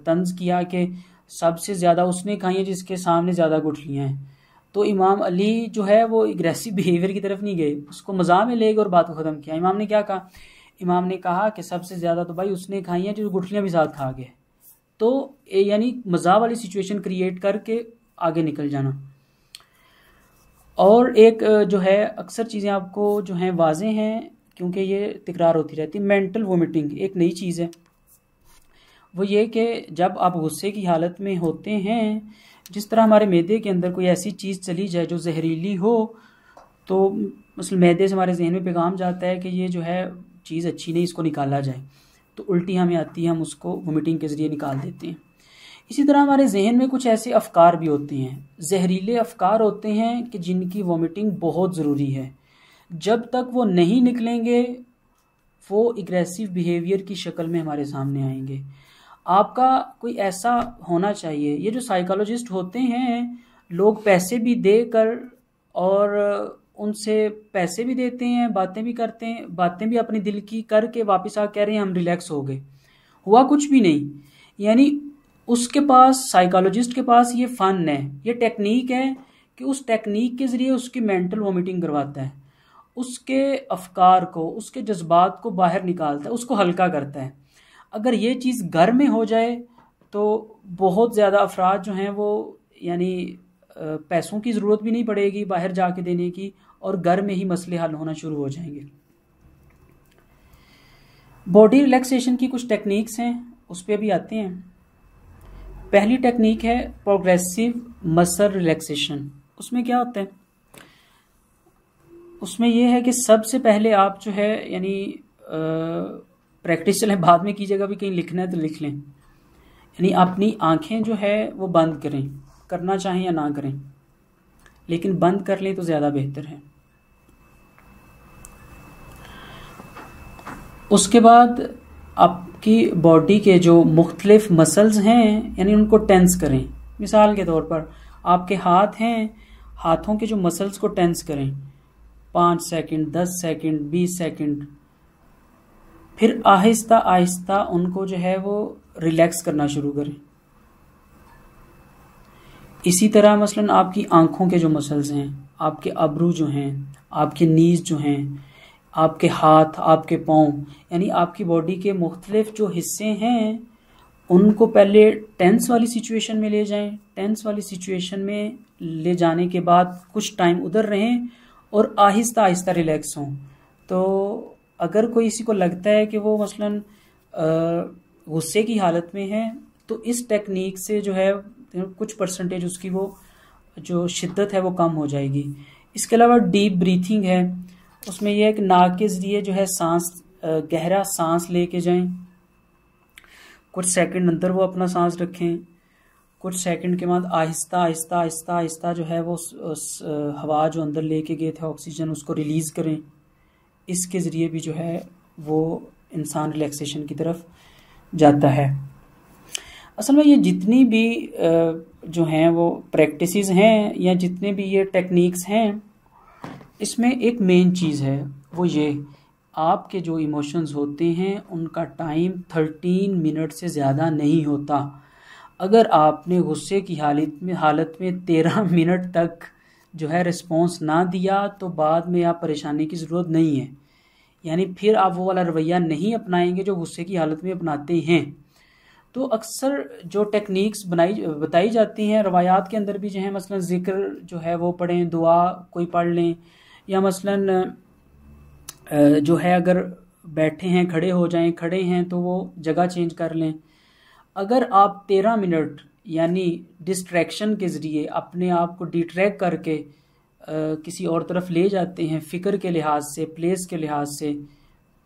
तंज़ किया कि सबसे ज़्यादा उसने खाई है जिसके सामने ज़्यादा गुठलियाँ हैं। तो इमाम अली जो है वो एग्रेसिव बिहेवियर की तरफ नहीं गए, उसको मज़ाक में ले गए और बात को ख़त्म किया। इमाम ने क्या कहा? इमाम ने कहा कि सबसे ज़्यादा तो भाई उसने खाई हैं जो गुठलियाँ भी साथ खा गए। तो यानी मज़ाक वाली सिचुएशन क्रिएट करके आगे निकल जाना। और एक जो है अक्सर चीज़ें आपको जो हैं वाज़े हैं क्योंकि ये तकरार होती रहती है, मेंटल वोमिटिंग एक नई चीज़ है। वो ये कि जब आप गुस्से की हालत में होते हैं, जिस तरह हमारे मैदे के अंदर कोई ऐसी चीज़ चली जाए जो जहरीली हो, तो मसलन मैदे से हमारे जहन में पैगाम जाता है कि ये जो है चीज़ अच्छी नहीं, इसको निकाला जाए, तो उल्टी हमें आती है, हम उसको वोमिटिंग के ज़रिए निकाल देते हैं। इसी तरह हमारे जहन में कुछ ऐसे अफ़कार भी होते हैं, जहरीले अफ़कार होते हैं कि जिनकी वोमिटिंग बहुत ज़रूरी है। जब तक वो नहीं निकलेंगे वो एग्रेसिव बिहेवियर की शक्ल में हमारे सामने आएंगे। आपका कोई ऐसा होना चाहिए, ये जो साइकोलॉजिस्ट होते हैं लोग पैसे भी देकर और उनसे पैसे भी देते हैं, बातें भी करते हैं, बातें भी अपने दिल की करके वापस आ कह रहे हैं हम रिलैक्स हो गए, हुआ कुछ भी नहीं। यानी उसके पास, साइकोलॉजिस्ट के पास ये फ़न है, ये टेक्निक है कि उस टेक्निक के ज़रिए उसकी मेंटल वोमिटिंग करवाता है, उसके अफ़कार को, उसके जज्बात को बाहर निकालता है, उसको हल्का करता है। अगर ये चीज़ घर में हो जाए तो बहुत ज़्यादा अफराद जो हैं वो यानी पैसों की ज़रूरत भी नहीं पड़ेगी बाहर जाके देने की, और घर में ही मसले हल होना शुरू हो जाएंगे। बॉडी रिलैक्सेशन की कुछ टेक्निक्स हैं, उस पर भी आते हैं। पहली टेक्निक है प्रोग्रेसिव मसल रिलैक्सेशन। उसमें क्या होता है, उसमें यह है कि सबसे पहले आप जो है यानी प्रैक्टिस चलें बाद में कीजिएगा, भी कहीं लिखना है तो लिख लें। यानी अपनी आंखें जो है वो बंद करें, करना चाहें या ना करें, लेकिन बंद कर लें तो ज़्यादा बेहतर है। उसके बाद आपकी बॉडी के जो मुख्तलिफ मसल्स हैं यानी उनको टेंस करें। मिसाल के तौर पर आपके हाथ हैं, हाथों के जो मसल्स को टेंस करें 5 सेकंड, 10 सेकंड, 20 सेकंड, फिर आहिस्ता आहिस्ता उनको जो है वो रिलैक्स करना शुरू करें। इसी तरह मसलन आपकी आंखों के जो मसल्स हैं, आपके अब्रू जो हैं, आपके नीज जो हैं, आपके हाथ, आपके पाँव, यानी आपकी बॉडी के मुख्तलिफ जो हिस्से हैं उनको पहले टेंस वाली सिचुएशन में ले जाएं। टेंस वाली सिचुएशन में ले जाने के बाद कुछ टाइम उधर रहें और आहिस्ता आहिस्ता रिलैक्स हों। तो अगर कोई किसी को लगता है कि वो मसलन गुस्से की हालत में है तो इस टेक्निक से जो है कुछ परसेंटेज उसकी वो जो शिद्दत है वो कम हो जाएगी। इसके अलावा डीप ब्रीथिंग है, उसमें यह है कि नाक के ज़रिए जो है सांस, गहरा सांस लेके जाएं, कुछ सेकंड अंदर वो अपना सांस रखें, कुछ सेकंड के बाद आहिस्ता आहिस्ता आहिस्ता आहिस्ता जो है वो हवा जो अंदर लेके गए थे ऑक्सीजन उसको रिलीज़ करें। इसके ज़रिए भी जो है वो इंसान रिलैक्सेशन की तरफ जाता है। असल में ये जितनी भी जो हैं वो प्रैक्टिसेस हैं या जितने भी ये टेक्निक्स हैं, इसमें एक मेन चीज़ है वो ये, आपके जो इमोशंस होते हैं उनका टाइम 13 मिनट से ज़्यादा नहीं होता। अगर आपने गुस्से की हालत में 13 मिनट तक जो है रिस्पॉन्स ना दिया तो बाद में आप परेशानी की ज़रूरत नहीं है। यानी फिर आप वो वाला रवैया नहीं अपनाएंगे जो गुस्से की हालत में अपनाते हैं। तो अक्सर जो टेक्निक्स बताई जाती हैं रवायात के अंदर भी जो है, मसलन ज़िक्र जो है वो पढ़ें, दुआ कोई पढ़ लें, या मसलन जो है अगर बैठे हैं खड़े हो जाएं, खड़े हैं तो वो जगह चेंज कर लें। अगर आप 13 मिनट यानी डिस्ट्रैक्शन के ज़रिए अपने आप को डिट्रैक्ट करके किसी और तरफ ले जाते हैं फ़िक्र के लिहाज से, प्लेस के लिहाज से,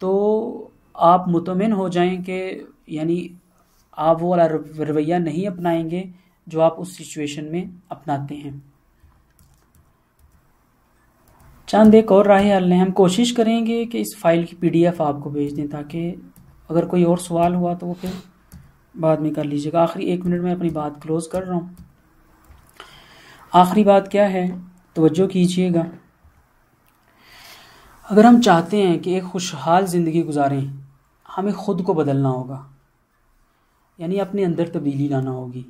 तो आप मुतमिन हो जाएं कि यानी आप वो वाला रवैया नहीं अपनाएंगे जो आप उस सिचुएशन में अपनाते हैं। चंद एक और राह हल हैं। हम कोशिश करेंगे कि इस फाइल की PDF आपको भेज दें ताकि अगर कोई और सवाल हुआ तो वो फिर बाद में कर लीजिएगा। आखिरी 1 मिनट में अपनी बात क्लोज़ कर रहा हूँ। आखिरी बात क्या है, तवज्जो कीजिएगा। अगर हम चाहते हैं कि एक खुशहाल ज़िंदगी गुजारें, हमें ख़ुद को बदलना होगा, यानी अपने अंदर तब्दीली लाना होगी।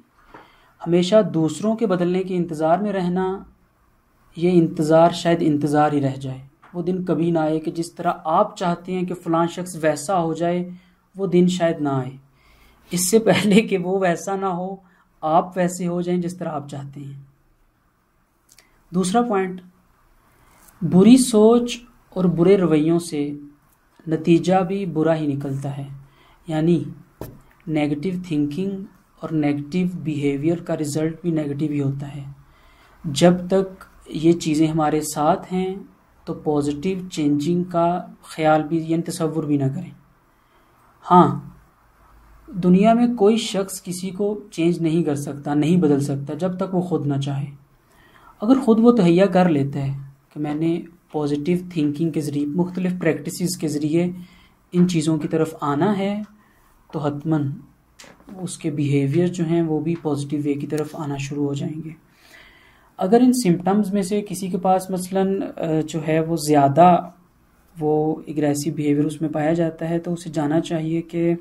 हमेशा दूसरों के बदलने के इंतज़ार में रहना, ये इंतज़ार शायद इंतज़ार ही रह जाए। वो दिन कभी ना आए कि जिस तरह आप चाहते हैं कि फ़लाँ शख्स वैसा हो जाए, वो दिन शायद ना आए। इससे पहले कि वो वैसा ना हो, आप वैसे हो जाएं जिस तरह आप चाहते हैं। दूसरा पॉइंट, बुरी सोच और बुरे रवैयों से नतीजा भी बुरा ही निकलता है। यानी नेगेटिव थिंकिंग और नेगेटिव बिहेवियर का रिज़ल्ट भी नेगेटिव ही होता है। जब तक ये चीज़ें हमारे साथ हैं तो पॉजिटिव चेंजिंग का ख्याल भी यानी तसव्वुर भी ना करें। हाँ, दुनिया में कोई शख्स किसी को चेंज नहीं कर सकता, नहीं बदल सकता जब तक वो ख़ुद ना चाहे। अगर ख़ुद वो तहैया कर लेता है कि मैंने पॉजिटिव थिंकिंग के ज़रिए, मुख्तलिफ़ प्रैक्टिसेस के ज़रिए इन चीज़ों की तरफ आना है, तो हतमन उसके बिहेवियर जो हैं वो भी पॉजिटिव वे की तरफ आना शुरू हो जाएंगे। अगर इन सिम्टम्स में से किसी के पास मसलन जो है वो ज़्यादा वो एग्रेसिव बिहेवियर उसमें पाया जाता है, तो उसे जाना चाहिए कि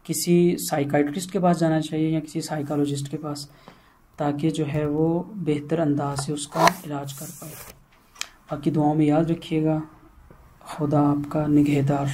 किसी साइकाइट्रिस्ट के पास जाना चाहिए या किसी साइकोलॉजिस्ट के पास, ताकि जो है वो बेहतर अंदाज से उसका इलाज कर पाए। बाकी दुआओं में याद रखिएगा। खुदा आपका निगहदार।